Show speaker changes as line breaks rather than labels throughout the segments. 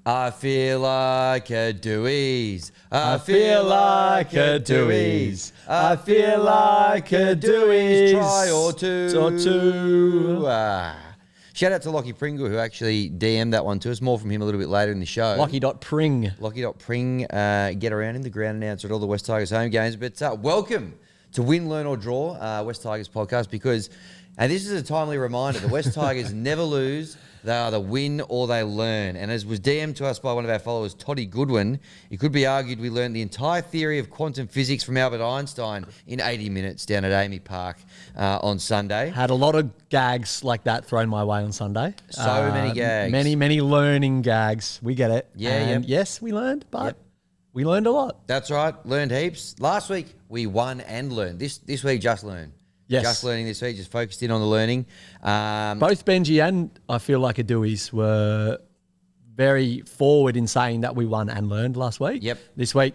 I feel like a Dewey's. I feel like a Dewey's. I feel like a Dewey's. Try or two. Shout out to Lockie Pringle, who actually DM'd that one to us. More from him a little bit later in the show.
Lockie.Pring.
Get around in the ground announcer at all the West Tigers home games. But welcome to Win, Learn or Draw, West Tigers podcast, because, and this is a timely reminder, the West Tigers never lose. They either win or they learn. And as was DM'd to us by one of our followers, Toddy Goodwin, it could be argued we learned the entire theory of quantum physics from Albert Einstein in 80 minutes down at Amy Park on Sunday.
Had a lot of gags like that thrown my way on Sunday.
So many gags.
Many learning gags. We get it.
Yeah,
and yes, we learned, but we learned a lot.
That's right. Learned heaps. Last week, we won and learned. This week, just learned.
Yes.
Just learning this week, just focused in on the learning.
Both Benji and I feel like a Dewey's were very forward in saying that we won and learned last week.
Yep.
This week,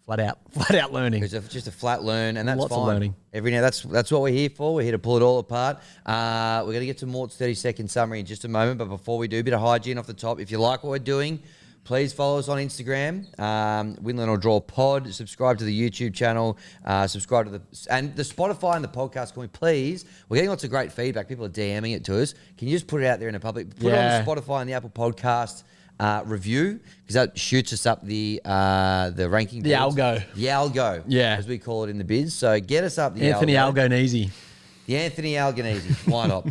flat out learning.
It's just a flat learn, and that's
Lots
fine.
of learning.
Every now, that's what we're here for. We're here to pull it all apart. We're going to get to Mort's 30-second summary in just a moment, but before we do, a bit of hygiene off the top. If you like what we're doing, please follow us on Instagram, Win, Learn or Draw Pod. Subscribe to the YouTube channel. Subscribe to the Spotify and the podcast. Can we please? We're getting lots of great feedback. People are DMing it to us. Can you just put it out there in the public? Put it on the Spotify and the Apple Podcast review, because that shoots us up the ranking.
The algo.
The algo.
Yeah.
As we call it in the biz. So get us up the
Anthony Algo-nese.
The Anthony Algo-nese. Why not?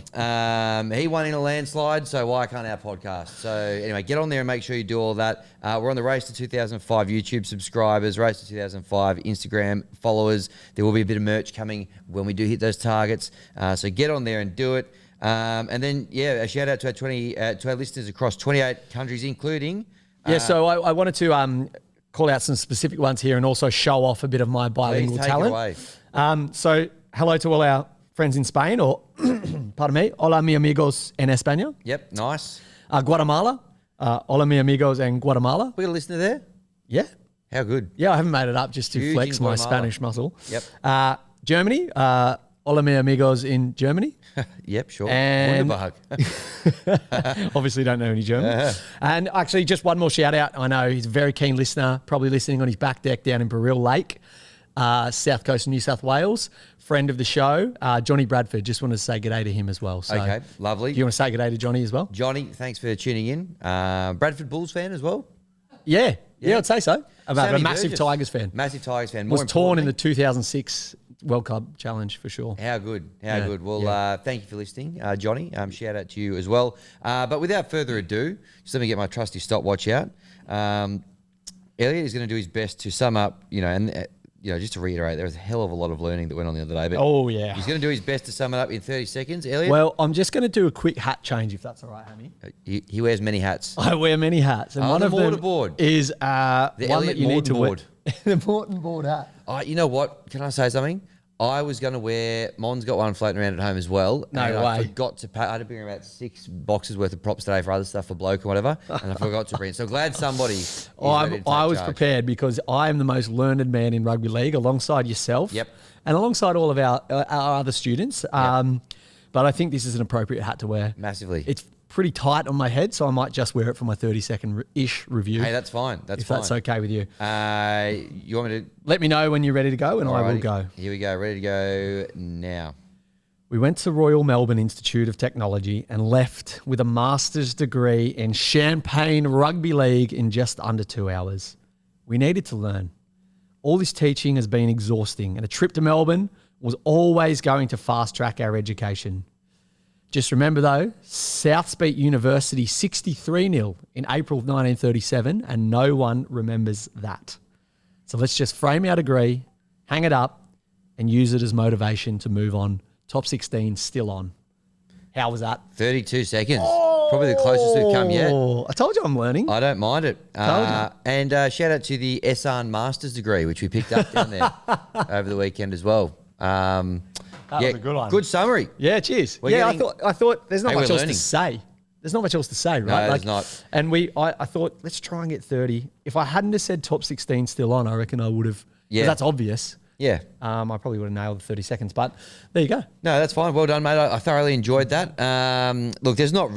He won in a landslide, so why can't our podcast? So anyway, get on there and make sure you do all that. We're on the Race to 2005 YouTube subscribers, Race to 2005 Instagram followers. There will be a bit of merch coming when we do hit those targets. So get on there and do it. And then, a shout out to our listeners across 28 countries, including...
So I wanted to call out some specific ones here and also show off a bit of my bilingual talent.
It away.
So hello to all our friends in Spain, or pardon me, hola mi amigos en España.
Yep, nice.
Guatemala, hola mi amigos en Guatemala.
We got a listener there?
Yeah.
How good?
Yeah, I haven't made it up just to
Huge
flex
in
my
Guatemala.
Spanish muscle.
Yep.
Germany, hola mi amigos in Germany.
Yep, sure.
And
Wunderbug.
obviously don't know any German. And actually just one more shout out. I know he's a very keen listener, probably listening on his back deck down in Baril Lake, south coast of New South Wales. Friend of the show, Johnny Bradford. Just wanted to say g'day to him as well. So,
Okay, lovely.
do you want to say g'day to Johnny as well?
Johnny, thanks for tuning in. Bradford Bulls fan as well?
Yeah, I'd say so. A
Sammy
massive
Burgess.
Tigers fan.
Massive Tigers fan.
Was torn in the 2006 World Cup challenge for sure.
How good. Good. Well, thank you for listening, Johnny. Shout out to you as well. But without further ado, just let me get my trusty stopwatch out. Elliot is going to do his best to sum up, just to reiterate, there was a hell of a lot of learning that went on the other day. But he's going to do his best to sum it up in 30 seconds. Elliot?
Well, I'm just going to do a quick hat change, if that's all right, Hammy.
He wears many hats.
I wear many hats. And one of them
board.
is
The
one
Elliot
that you need to
Morton
wear. The Morton board hat.
You know what? Can I say something? I was going to wear... Mon's got one floating around at home as well.
No
and
way.
I forgot to pack... I had to bring about 6 boxes worth of props today for other stuff for bloke or whatever. And I forgot to bring... So glad somebody...
I was prepared because I am the most learned man in rugby league alongside yourself.
Yep.
And alongside all of our other students. But I think this is an appropriate hat to wear.
Massively.
It's pretty tight on my head, so I might just wear it for my 30-second-ish review.
Hey, that's fine. That's
if
fine.
that's okay with you.
You want me to...
Let me know when you're ready to go and I will go.
Here we go. Ready to go now.
We went to Royal Melbourne Institute of Technology and left with a master's degree in Champagne Rugby League in just under 2 hours. We needed to learn. All this teaching has been exhausting, and a trip to Melbourne was always going to fast-track our education. Just remember, though, Souths beat University 63-0 in April of 1937, and no one remembers that. So let's just frame our degree, hang it up, and use it as motivation to move on. Top 16 still on. How was that?
32 seconds. Probably the closest we've come yet.
I told you I'm learning.
I don't mind it. And shout out to the Esan Marsters degree, which we picked up down there over the weekend as well.
That was a good one.
Good summary.
Yeah, cheers. I thought there's not much else to say. There's not much else to say, right?
No, there's not.
And I thought, let's try and get 30. If I hadn't have said top 16 still on, I reckon I would have. Yeah. That's obvious.
Yeah.
I probably would have nailed the 30 seconds, but there you go.
No, that's fine. Well done, mate. I thoroughly enjoyed that. Look, there's not...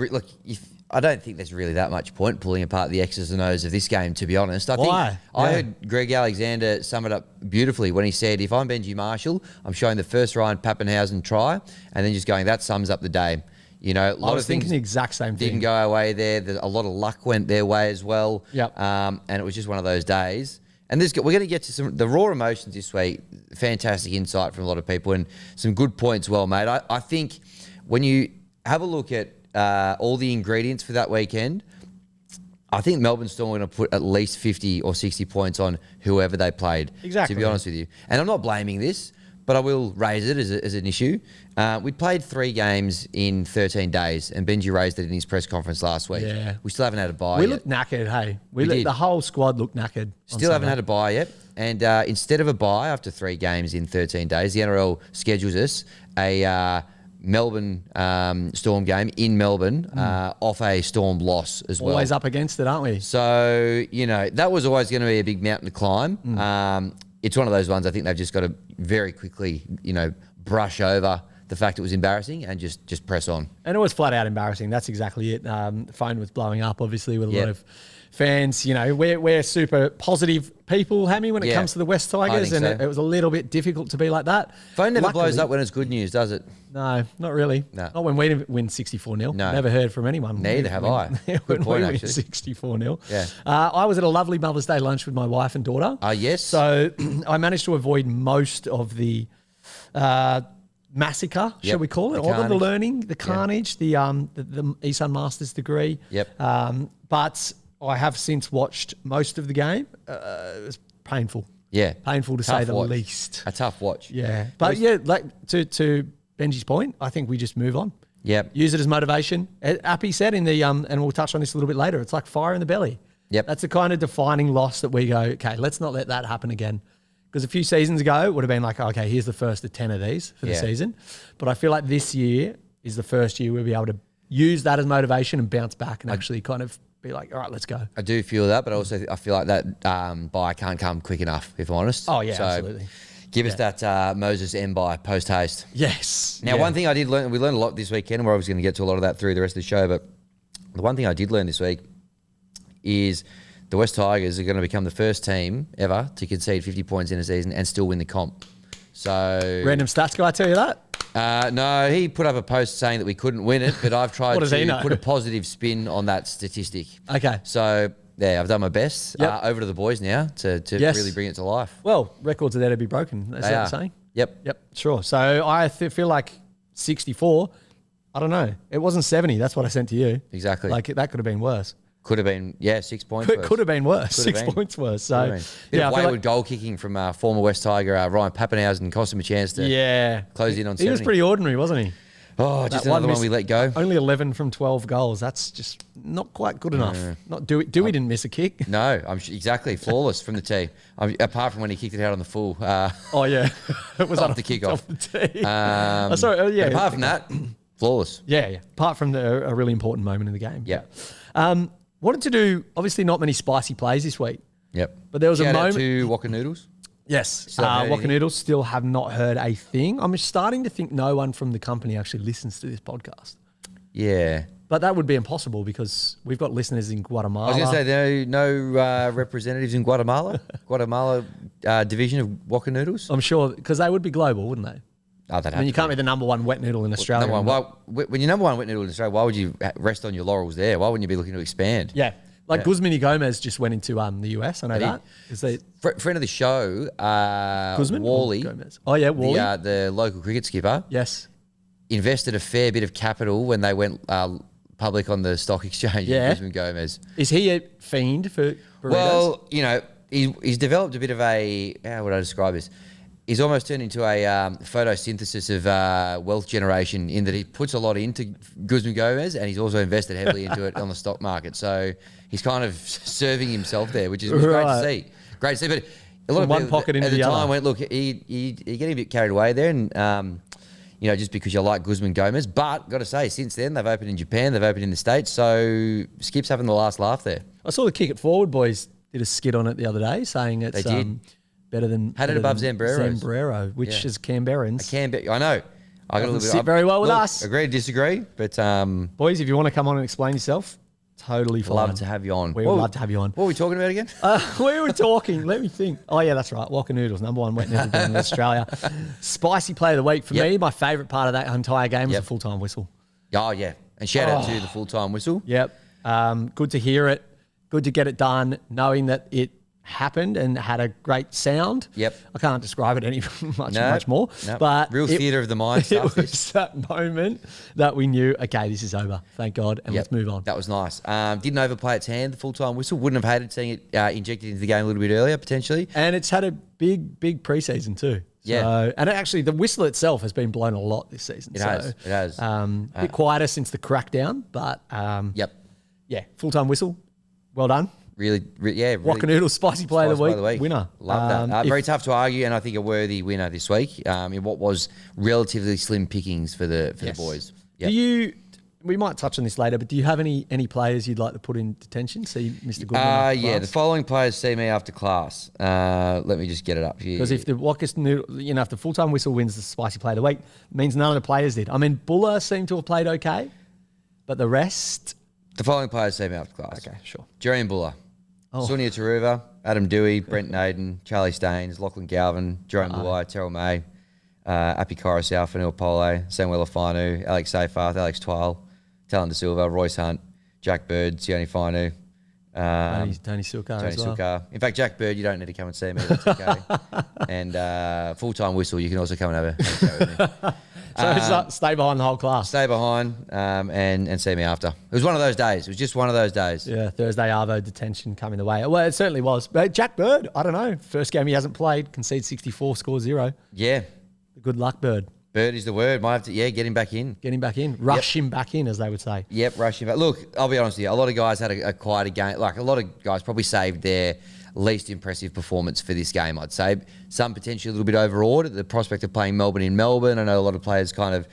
I don't think there's really that much point pulling apart the X's and O's of this game, to be honest.
Why?
I heard Greg Alexander sum it up beautifully when he said, if I'm Benji Marshall, I'm showing the first Ryan Pappenhausen try and then just going, that sums up the day. You know, a lot
I was
of things
thinking the exact same thing.
didn't go our way there. A lot of luck went their way as well.
Yep.
And it was just one of those days. And we're going to get to the raw emotions this week. Fantastic insight from a lot of people and some good points well made. I think when you have a look at all the ingredients for that weekend, I think Melbourne Storm are going to put at least 50 or 60 points on whoever they played,
Exactly.
to be honest with you. And I'm not blaming this, but I will raise it as an issue. We played 3 games in 13 days, and Benji raised it in his press conference last week.
Yeah.
We still haven't had a bye
We
yet.
looked knackered, hey.
We did.
The whole squad looked knackered.
Still haven't had a bye yet. And instead of a bye after 3 games in 13 days, the NRL schedules us a Melbourne Storm game in Melbourne off a Storm loss as well.
Always up against it, aren't we?
So, you know, that was always going to be a big mountain to climb. It's one of those ones I think they've just got to very quickly, you know, brush over the fact it was embarrassing and just press on.
And it was flat out embarrassing. That's exactly it. The phone was blowing up, obviously, with a lot of fans. You know, we're super positive people, Hammy, when it comes to the West Tigers, and it was a little bit difficult to be like that.
Phone never blows up when it's good news, does it?
No, not really.
No.
Not when we win 64-0.
No.
Never heard from anyone.
Neither have I.
When
Good point,
we win
actually.
64-0.
Yeah.
I was at a lovely Mother's Day lunch with my wife and daughter.
Yes.
So I managed to avoid most of the massacre, shall we call it? All of the learning, the carnage, the Esan Marsters degree.
Yep.
But I have since watched most of the game. It was painful.
Yeah.
Painful to
Tough
say the
watch.
least.
A tough watch.
Yeah. But yeah, like to Benji's point, I think we just move on.
Yep.
Use it as motivation. Appy said in the and we'll touch on this a little bit later, it's like fire in the belly.
Yep.
That's the kind of defining loss that we go, okay, let's not let that happen again. Because a few seasons ago, it would have been like, okay, here's the first of 10 of these for the season. But I feel like this year is the first year we'll be able to use that as motivation and bounce back and actually kind of be like, all right, let's go.
I do feel that, but also I feel like that buy can't come quick enough, if I'm honest.
Oh, yeah,
so
absolutely.
Give us that Moses M buy post haste.
Yes.
Now, one thing I did learn, we learned a lot this weekend, and we're obviously going to get to a lot of that through the rest of the show, but the one thing I did learn this week is the West Tigers are going to become the first team ever to concede 50 points in a season and still win the comp. So
Random stats guy tell you that?
No, he put up a post saying that we couldn't win it, but I've tried to put a positive spin on that statistic.
Okay.
So, yeah, I've done my best.
Yep.
Over to the boys now to really bring it to life.
Well, records are there to be broken. That's what I'm saying.
Yep.
Sure. So I feel like 64, I don't know. It wasn't 70. That's what I sent to you.
Exactly.
Like that could have been worse.
Could have been, 6 points worse.
Could have been worse.
Could have
6
been.
points worse. So,
Bit of wayward goal kicking from former West Tiger Ryan Pappenhausen cost him a chance to close in on 70.
He was pretty ordinary, wasn't he?
Oh, just another one we let go.
Only 11 from 12 goals. That's just not quite good enough. Not Dewey didn't miss a kick.
No, exactly flawless from the tee. Apart from when he kicked it out on the full.
Oh yeah, it was
off the kickoff.
Off the tee.
Sorry, yeah. Apart from that, flawless.
Yeah. Apart from a really important moment in the game.
Yeah.
Wanted to do obviously not many spicy plays this week.
Yep.
But there was a moment
to Waka Noodles.
Yes. Waka Noodles still have not heard a thing. I'm starting to think no one from the company actually listens to this podcast.
Yeah.
But that would be impossible because we've got listeners in Guatemala.
I was going to say, no representatives in Guatemala? Guatemala division of Waka Noodles?
I'm sure, because they would be global, wouldn't they?
Oh, that
I mean, you can't be the number one wet noodle in Australia.
When you're number one wet noodle in Australia, why would you rest on your laurels there? Why wouldn't you be looking to expand?
Yeah. Guzman Gomez just went into the US. I know that.
Friend of the show,
Guzman?
Wally.
Gomez. Oh, yeah, Wally.
The local cricket skipper.
Yes.
Invested a fair bit of capital when they went public on the stock exchange.
Yeah.
Guzman Gomez.
Is he a fiend for burritos?
Well, he's developed a bit of how would I describe this? He's almost turned into a photosynthesis of wealth generation in that he puts a lot into Guzman Gomez and he's also invested heavily into it on the stock market. So he's kind of serving himself there, which is great to see. Great to see. But a lot of
one
people
pocket
at
into
the
the
time
other.
went, look, you're getting a bit carried away there and, just because you like Guzman Gomez. But got to say, since then, they've opened in Japan, they've opened in the States. So Skip's having the last laugh there.
I saw the Kick It Forward boys did a skit on it the other day saying it's...
They did.
Better than
had it above
Zambrero, which is Canberrans.
I know. I got a little bit.
Sit very well with us.
Agree, disagree, but
boys, if you want to come on and explain yourself, Totally fine.
Love to have you on.
We would love to have you on.
What were we talking about again?
We were talking. Let me think. Oh, yeah, that's right. Waka Noodles, number one wet noodle brand in Australia. Spicy play of the week. For me, my favourite part of that entire game was the full-time whistle.
Oh, yeah. And shout out to the full-time whistle.
Yep. Good to hear it. Good to get it done, knowing that it happened and had a great sound.
Yep.
I can't describe it any much more.
No.
But
real theatre of the mind stuff.
It was that moment that we knew, okay, this is over. Thank God, and let's move on.
That was nice. Didn't overplay its hand, the full-time whistle. Wouldn't have hated seeing it injected into the game a little bit earlier, potentially.
And it's had a big preseason too.
Yeah.
So, and actually, the whistle itself has been blown a lot this season.
It has.
A bit quieter since the crackdown, but yeah, full-time whistle. Well done.
Really.
Waka Noodle Spicy Play of the Week winner.
Love that. Very tough to argue, and I think a worthy winner this week in what was relatively slim pickings for the boys. Yep.
We might touch on this later, but do you have any players you'd like to put in detention? See Mr. Goodman?
Yeah, the following players see me after class. Let me just get it up here.
Because if the Waka Noodle, if the full-time whistle wins the Spicy Play of the Week, it means none of the players did. I mean, Buller seemed to have played okay, but the rest...
The following players see me after class.
Okay, sure.
Jerian Buller. Sonia Taruva, Adam Dewey, Brent Naden, Charlie Staines, Lachlan Galvin, Jerome Luai, Terrell May, Api Coruscant, Fanil Pole, Samuel Afanu, Alex Seyfarth, Alex Twile, Talon De Silva, Royce Hunt, Jack Bird, Sione Finu,
Tony Silkar as well.
Silkar. In fact, Jack Bird, you don't need to come and see me. That's okay. And full-time whistle, you can also come and have a go with me.
So stay behind the whole class.
Stay behind and see me after. It was one of those days. It was just one of those days.
Yeah, Thursday Arvo detention coming the way. Well, it certainly was. But Jack Bird, I don't know. First game he hasn't played, concede 64, score 0.
Yeah.
Good luck, Bird.
Bird is the word. Might have to, get him back in.
Get him back in. Rush him back in, as they would say.
Yep, rush him back. Look, I'll be honest with you. A lot of guys had a quieter game. Like, a lot of guys probably saved their least impressive performance for this game, I'd say. Some potentially a little bit overawed at the prospect of playing Melbourne in Melbourne. I know a lot of players kind of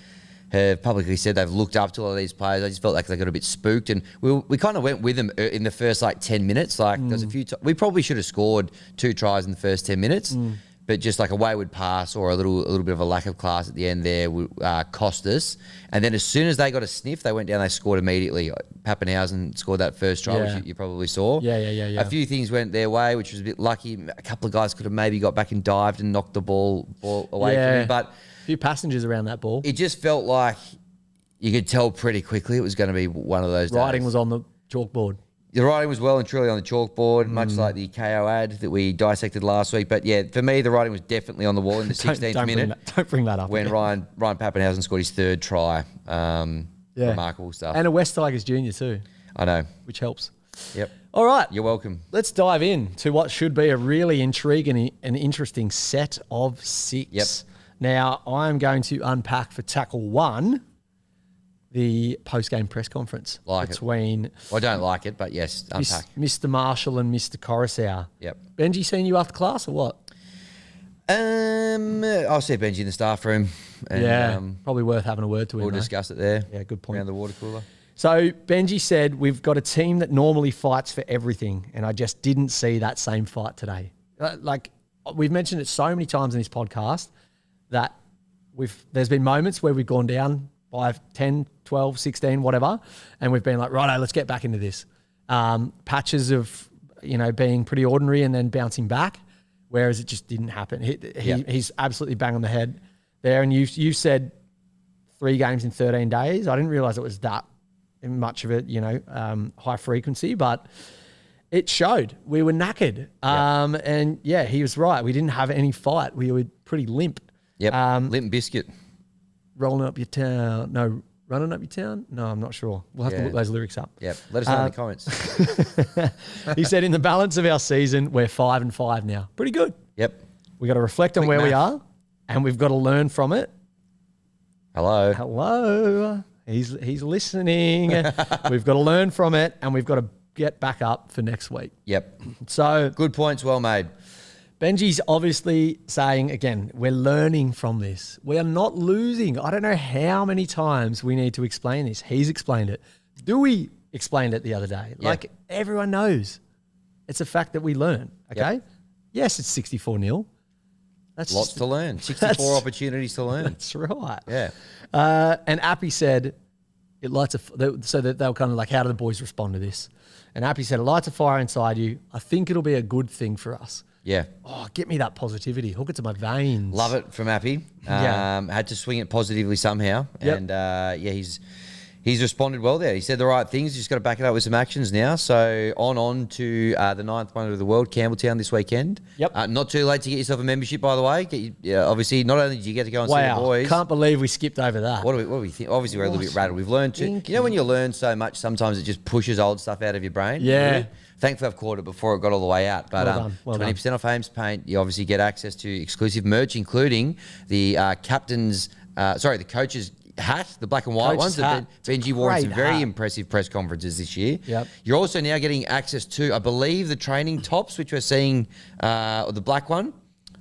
have publicly said they've looked up to a lot of these players. I just felt like they got a bit spooked, and we kind of went with them in the first 10 minutes. There's a few we probably should have scored 2 tries in the first 10 minutes. But just like a wayward pass or a little bit of a lack of class at the end there cost us. And then as soon as they got a sniff, they went down, they scored immediately. Pappenhausen scored that first try, which you probably saw.
Yeah.
A few things went their way, which was a bit lucky. A couple of guys could have maybe got back and dived and knocked the ball away from him. But
a few passengers around that ball.
It just felt like you could tell pretty quickly it was going to be one of those days.
Writing was on the chalkboard.
The writing was well and truly on the chalkboard, much like the KO ad that we dissected last week. But yeah, for me, the writing was definitely on the wall in the 16th minute.
Don't bring that up.
When Ryan Pappenhausen scored his 3rd try. Remarkable stuff.
And a West Tigers junior too.
I know.
Which helps.
Yep.
All right.
You're welcome.
Let's dive in to what should be a really intriguing and interesting set of 6.
Yep.
Now, I'm going to unpack for tackle 1 the post-game press conference between...
I don't like it, but yes, unpack.
Mr. Marshall and Mr. Coruscant.
Yep.
Benji seen you after class or what?
I'll see Benji in the staff room. And,
probably worth having a word to him.
We'll discuss it there.
Yeah, good point.
Around the water cooler.
So Benji said, we've got a team that normally fights for everything, and I just didn't see that same fight today. We've mentioned it so many times in this podcast that there's been moments where we've gone down by 10, 12, 16, whatever, and we've been like, righto, let's get back into this. Patches of, being pretty ordinary and then bouncing back, whereas it just didn't happen. He's absolutely bang on the head there. And you said 3 games in 13 days. I didn't realise it was that much of it, high frequency, but it showed. We were knackered. And yeah, he was right. We didn't have any fight. We were pretty limp.
Yep, limp biscuit.
Rolling up your town. No, running up your town? No, I'm not sure. We'll have to look those lyrics up.
Yep. Let us know in the comments.
He said, in the balance of our season, we're 5-5 now. Pretty good.
Yep.
We got to reflect on where we are, and we've got to learn from it.
Hello.
He's listening. We've got to learn from it, and we've got to get back up for next week.
Yep.
So
good points, well made.
Benji's obviously saying, again, we're learning from this. We are not losing. I don't know how many times we need to explain this. He's explained it. Dewey explained it the other day. Like, everyone knows. It's a fact that we learn, okay? Yep. Yes, it's 64-0. That's
lots to learn. 64 opportunities to learn.
That's right.
Yeah.
And Appy said, It lights so that they'll kind of like, how do the boys respond to this? And Appy said, it lights a fire inside you. I think it'll be a good thing for us.
Yeah.
Oh, get me that positivity. Hook it to my veins.
Love it from Appy. Had to swing it positively somehow.
Yep.
And he's responded well there. He said the right things. Just got to back it up with some actions now. So on to the 9th wonder of the world, Campbelltown this weekend.
Yep.
Not too late to get yourself a membership, by the way. Obviously, not only did you get to go and see the boys.
Can't believe we skipped over that.
What do we think? Obviously, we're a little bit rattled. We've learned to, when you learn so much, sometimes it just pushes old stuff out of your brain.
Yeah.
Really. Thankfully, I've caught it before it got all the way out. But
Well
20% off Ames Paint. You obviously get access to exclusive merch, including the the coach's hat, the black and white ones that Benji wore in some very impressive press conferences this year.
Yep.
You're also now getting access to, I believe, the training tops, which we're seeing, or the black one.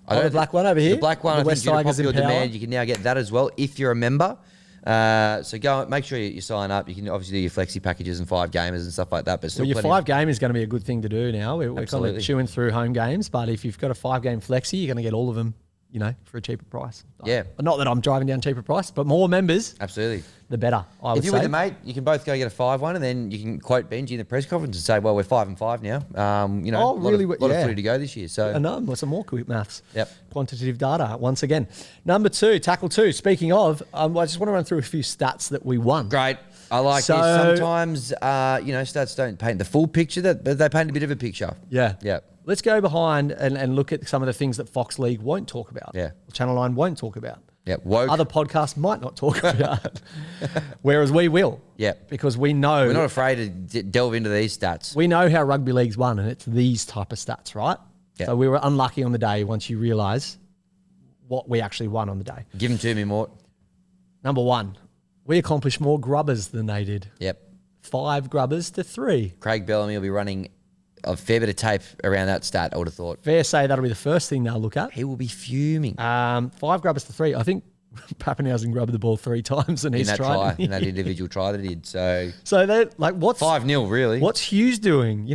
The black one over here?
The black one,
The
I
West
think, due to
Tigers
popular
in power?
demand, you can now get that as well if you're a member. So go make sure you sign up. You can obviously do your flexi packages and 5 gamers and stuff like that. But still,
Your 5 game is going to be a good thing to do now. We're kind of chewing through home games, but if you've got a 5 game flexi, you're going to get all of them, for a cheaper price.
Yeah.
Not that I'm driving down cheaper price, but more members,
absolutely,
the better.
If you're with a mate, you can both go get a 5 one, and then you can quote Benji in the press conference and say, "Well, we're 5 and 5 now." A lot of footy to go this year. So
I know some more quick maths.
Yep.
Quantitative data once again. Number 2, tackle 2. Speaking of, I just want to run through a few stats that we won.
Great. I like this. Sometimes, stats don't paint the full picture, but they paint a bit of a picture.
Yeah.
Yeah.
Let's go behind and look at some of the things that Fox League won't talk about.
Yeah.
Channel 9 won't talk about.
Yeah. Woke.
Other podcasts might not talk about. Whereas we will.
Yeah.
Because we know.
We're not afraid to delve into these stats.
We know how rugby league's won, and it's these type of stats, right?
Yeah.
So we were unlucky on the day once you realise what we actually won on the day.
Give them to me, Mort.
Number 1, we accomplished more grubbers than they did.
Yep.
5 grubbers to 3.
Craig Bellamy will be running a fair bit of tape around that stat, I would have thought.
Fair say that'll be the first thing they'll look at.
He will be fuming.
5 grubbers to 3. I think Pappenhausen grabbed the ball 3 times and he's tried.
In that individual try that he did. So
they're like, what's
5-0 really?
What's Hughes doing?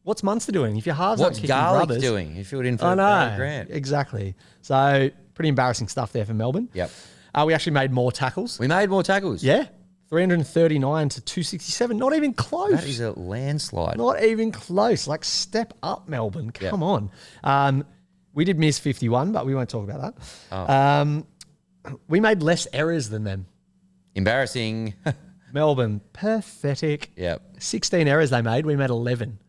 What's Munster doing? If your halves
what's
aren't kicking
Garlic
grubbers,
doing? He filled in for Grant.
Exactly. So pretty embarrassing stuff there for Melbourne.
Yep.
We actually made more tackles.
We made more tackles.
Yeah. 339 to 267. Not even close.
That is a landslide.
Not even close. Like, step up, Melbourne. Come on. We did miss 51, but we won't talk about that. We made less errors than them.
Embarrassing.
Melbourne, pathetic.
Yep.
16 errors they made. We made 11.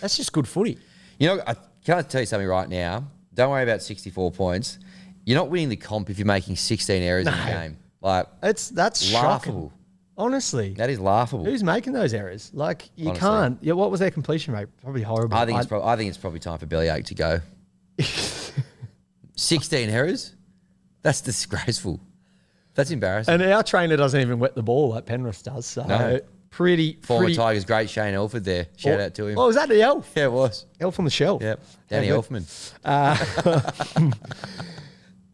That's just good footy.
Can I tell you something right now? Don't worry about 64 points. You're not winning the comp if you're making 16 errors in a game. Like,
that's
laughable.
Shocking. Honestly.
That is laughable.
Who's making those errors? Like, you
Honestly.
can't. Yeah, what was their completion rate? Probably horrible.
I think it's probably time for Bellyache to go. 16 errors? That's disgraceful. That's embarrassing.
And our trainer doesn't even wet the ball like Penrith does. So
No. Former Tigers great Shane Elford there. Shout out to him.
Oh, was that the Elf?
Yeah, it was.
Elf on the shelf.
Yep. Danny Elfman.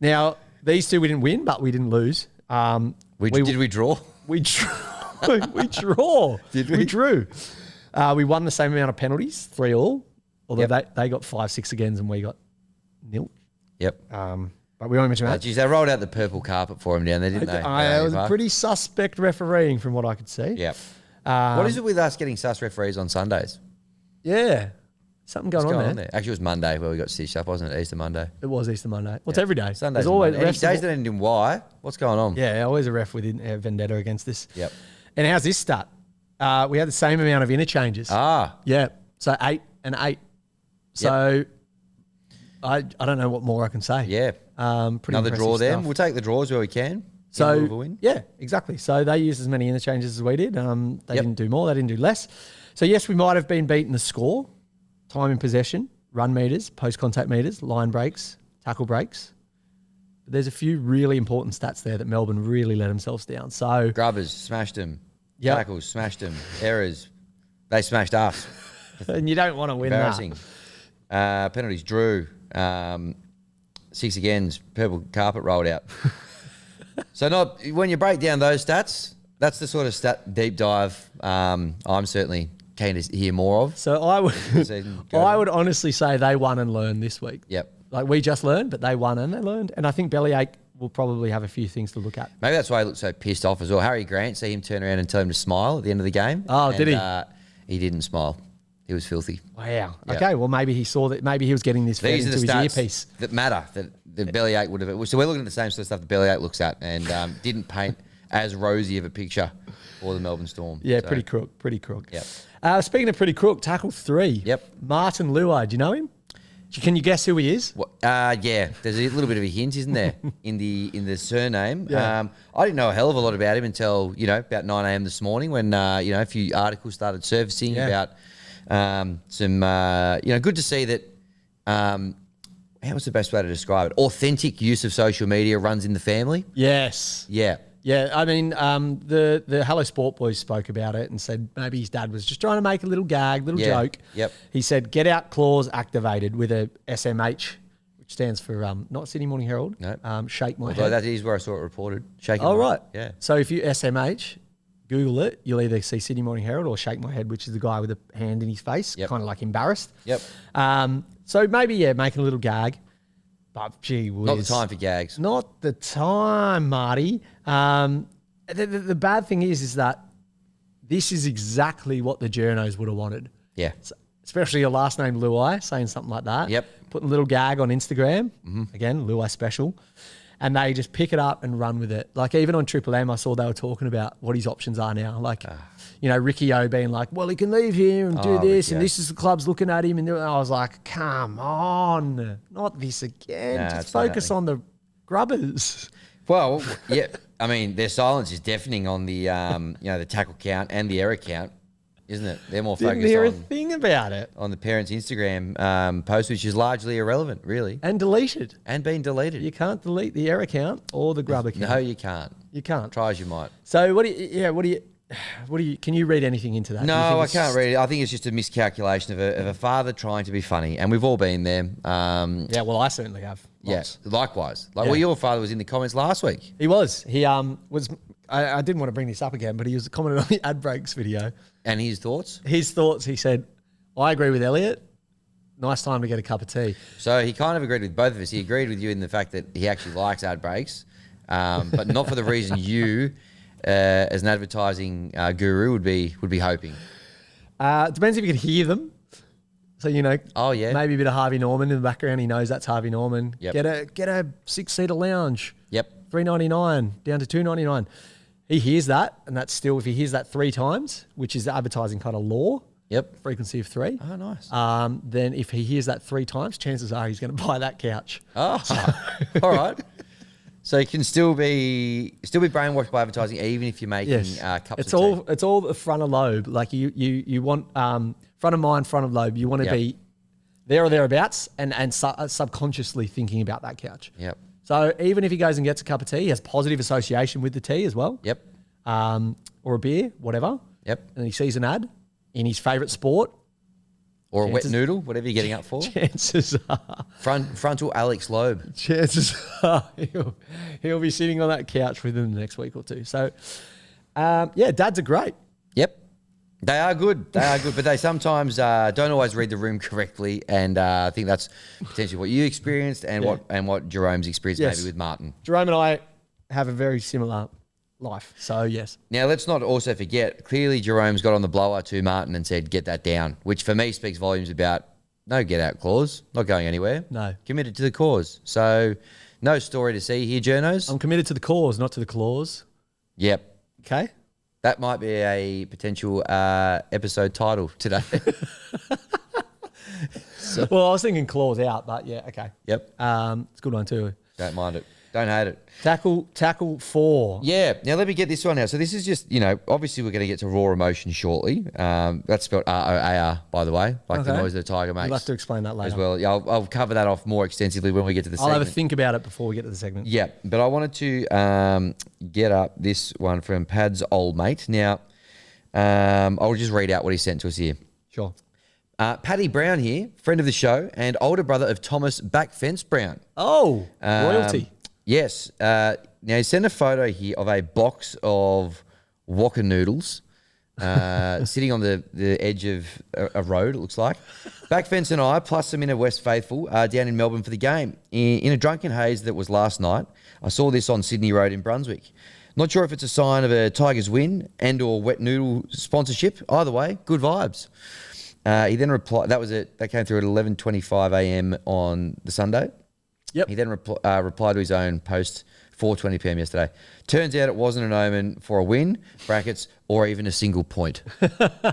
Now, these 2 we didn't win, but we didn't lose.
Did we draw?
We draw.
Did we?
We drew. We won the same amount of penalties, 3-3. Although they got 5-6 agains and we got 0.
Yep.
But we won't mention that.
Geez, they rolled out the purple carpet for him down there, didn't they?
It was a pretty suspect refereeing from what I could see.
Yep. What is it with us getting sus referees on Sundays?
Yeah. Something going on there.
Actually, it was Monday where we got stitched up, wasn't it? Easter Monday.
It was Easter Monday. Well, it's every day.
Sundays.
There's always
Any days that end in Y. What's going on?
Yeah, always a ref with a vendetta against this.
Yep.
And how's this stat? We had the same amount of interchanges. Yeah. So 8 and 8. So I don't know what more I can say.
Yeah.
Pretty
Another draw there.
stuff.
We'll take the draws where we can.
So
win.
yeah, exactly. So they used as many interchanges as we did. They didn't do more. They didn't do less. So yes, we might have been beaten the score, time in possession, run meters, post contact meters, line breaks, tackle breaks. But there's a few really important stats there that Melbourne really let themselves down. So
Grubbers smashed them.
Yep.
Tackles smashed them. Errors, they smashed us.
and you don't want to win
Embarrassing. Penalties drew. 6 agains. Purple carpet rolled out. So when you break down those stats, that's the sort of stat deep dive I'm certainly keen to hear more of.
So I would honestly say they won and learned this week.
Yep.
Like we just learned, but they won and they learned. And I think Bellyache we'll probably have a few things to look at.
Maybe that's why he looked so pissed off as well. Harry Grant, see him turn around and tell him to smile at the end of the game.
Oh, did he?
He didn't smile. He was filthy.
Wow.
Yeah.
Okay, well, maybe he saw that. Maybe he was getting this fed
These are
into
the
his
stats
earpiece.
that matter, that the bellyache would have. So we're looking at the same sort of stuff the bellyache looks at, and didn't paint as rosy of a picture for the Melbourne Storm.
Yeah,
So,
pretty crook.
Yep.
Speaking of pretty crook, tackle 3.
Yep.
Martin Luai, do you know him? Can you guess who he is?
Yeah, there's a little bit of a hint, isn't there, in the surname?
Yeah.
I didn't know a hell of a lot about him until about 9 a.m. this morning when a few articles started surfacing about some good to see that. What's the best way to describe it? Authentic use of social media runs in the family.
Yes.
Yeah.
Yeah, I mean, the Hello Sport boys spoke about it and said maybe his dad was just trying to make a little gag, little joke.
Yep.
He said, "Get out clause activated" with a SMH, which stands for not Sydney Morning Herald.
No.
Shake my
Although
head.
that is where I saw it reported. Shaking.
Oh,
my
right.
head. Yeah.
So if you SMH, Google it, you'll either see Sydney Morning Herald or Shake My Head, which is the guy with a hand in his face, kind of like embarrassed.
Yep.
So maybe, making a little gag. But gee whiz.
Not the time for gags.
Not the time, Marty. The bad thing is that this is exactly what the journos would have wanted.
Yeah.
So, especially your last name, Luai, saying something like that.
Yep.
Putting a little gag on Instagram. Again, Luai special. And they just pick it up and run with it. Like even on Triple M, I saw they were talking about what his options are now. Like, Ricky O being like, well, he can leave here and do this.
Ricky
And
O.
this is the club's looking at him. And I was like, come on, not this again.
Nah,
just
it's not
focus on the grubbers.
Well, yeah. I mean, their silence is deafening on the the tackle count and the error count, isn't it? They're more
Didn't
focused
hear a
on
thing about it.
the parents' Instagram post, which is largely irrelevant, really,
And deleted.
and being deleted.
You can't delete the error count or the grub account.
No, you can't.
You can't.
Try as you might.
So can you read anything into that? Do you
No,
think
I
it's
can't
just-
read it. I think it's just a miscalculation of a father trying to be funny, and we've all been there.
Yeah, well, I certainly have.
Yeah,
Lots.
likewise. Like,
Yeah.
well, your father was in the comments last week.
He was. He was. I didn't want to bring this up again, but he was commenting on the ad breaks video.
And his thoughts?
His thoughts. He said, "I agree with Elliot. Nice time to get a cup of tea."
So he kind of agreed with both of us. He agreed with you in the fact that he actually likes ad breaks, but not for the reason you, as an advertising guru, would be hoping.
Depends if you can hear them. So
Oh, yeah.
maybe a bit of Harvey Norman in the background. He knows that's Harvey Norman.
Yep.
Get a 6-seater lounge.
Yep.
$3.99 down to $2.99. He hears that, and that's still if he hears that 3 times, which is advertising kind of law.
Yep.
Frequency of 3.
Oh, nice.
Then if he hears that 3 times, chances are he's going to buy that couch.
Oh, all right. So you can still be brainwashed by advertising, even if you're making cups
It's
of tea.
it's all the frontal lobe. Like you want front of mind, front of lobe. You want to
Yep.
be there or thereabouts, and subconsciously thinking about that couch.
Yep.
So even if he goes and gets a cup of tea, he has positive association with the tea as well.
Yep.
Or a beer, whatever.
Yep.
And he sees an ad in his favourite sport.
Or a wet
Chances-
noodle, whatever you're getting up for.
Chances are,
Frontal Alex lobe.
chances are he'll be sitting on that couch within the next week or two. So, dads are great.
Yep. They are good. But they sometimes don't always read the room correctly, and I think that's potentially what you experienced and what Jerome's experienced
Yes.
maybe with Martin.
Jerome and I have a very similar life. So, yes.
Now, let's not also forget, clearly Jerome's got on the blower to Martin and said, get that down, which for me speaks volumes about no get-out clause, not going anywhere.
No.
Committed to the cause. So, no story to see here, journos.
I'm committed to the cause, not to the clause.
Yep.
Okay?
That might be a potential episode title today.
Well, I was thinking clause out, but yeah, okay.
Yep.
It's a good one too.
Don't mind it. Don't hate it.
Tackle 4.
Yeah. Now let me get this one out. So this is just, obviously we're going to get to raw emotion shortly. That's spelled ROAR, by the way, like the
Okay.
noise the tiger makes.
You'll have to explain that later.
as well. Yeah, I'll cover that off more extensively when we get to the
I'll
segment.
have a think about it before we get to the segment.
Yeah, but I wanted to get up this one from Pad's old mate. Now, I'll just read out what he sent to us here.
Sure.
Paddy Brown here, friend of the show and older brother of Thomas Backfence Brown.
Oh, royalty.
Yes. Now, he sent a photo here of a box of Waka noodles sitting on the edge of a road, it looks like. Back fence and I, plus some inner West faithful, down in Melbourne for the game. In a drunken haze that was last night, I saw this on Sydney Road in Brunswick. Not sure if it's a sign of a Tigers win and or wet noodle sponsorship. Either way, good vibes. He then replied, that came through at 11:25 a.m. on the Sunday.
Yep.
He then replied to his own post 4:20 p.m. yesterday. Turns out it wasn't an omen for a win, brackets, or even a single point.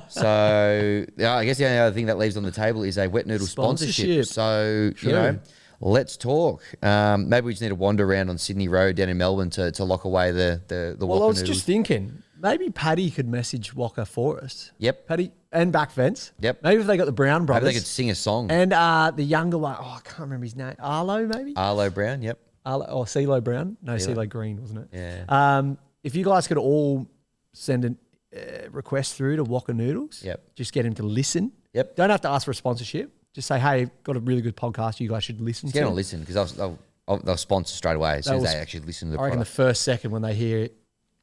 So I guess the only other thing that leaves on the table is a wet noodle sponsorship. So,
True.
Let's talk. Maybe we just need to wander around on Sydney Road down in Melbourne to lock away the
Well, I was
noodles.
just thinking, maybe Paddy could message Walker for us.
Yep.
Paddy and back fence.
Yep.
Maybe if they got the Brown brothers.
Maybe they could sing a song.
And the younger one, I can't remember his name. Arlo, maybe?
Arlo Brown, yep.
Or CeeLo Brown? No, CeeLo Green, wasn't it?
Yeah.
If you guys could all send a request through to Walker Noodles,
Yep.
just get him to listen.
Yep.
Don't have to ask for a sponsorship. Just say, hey, got a really good podcast you guys should listen
Get
to.
on listen because they'll sponsor straight away as soon as they actually listen to the
I reckon the
product.
first second when they hear,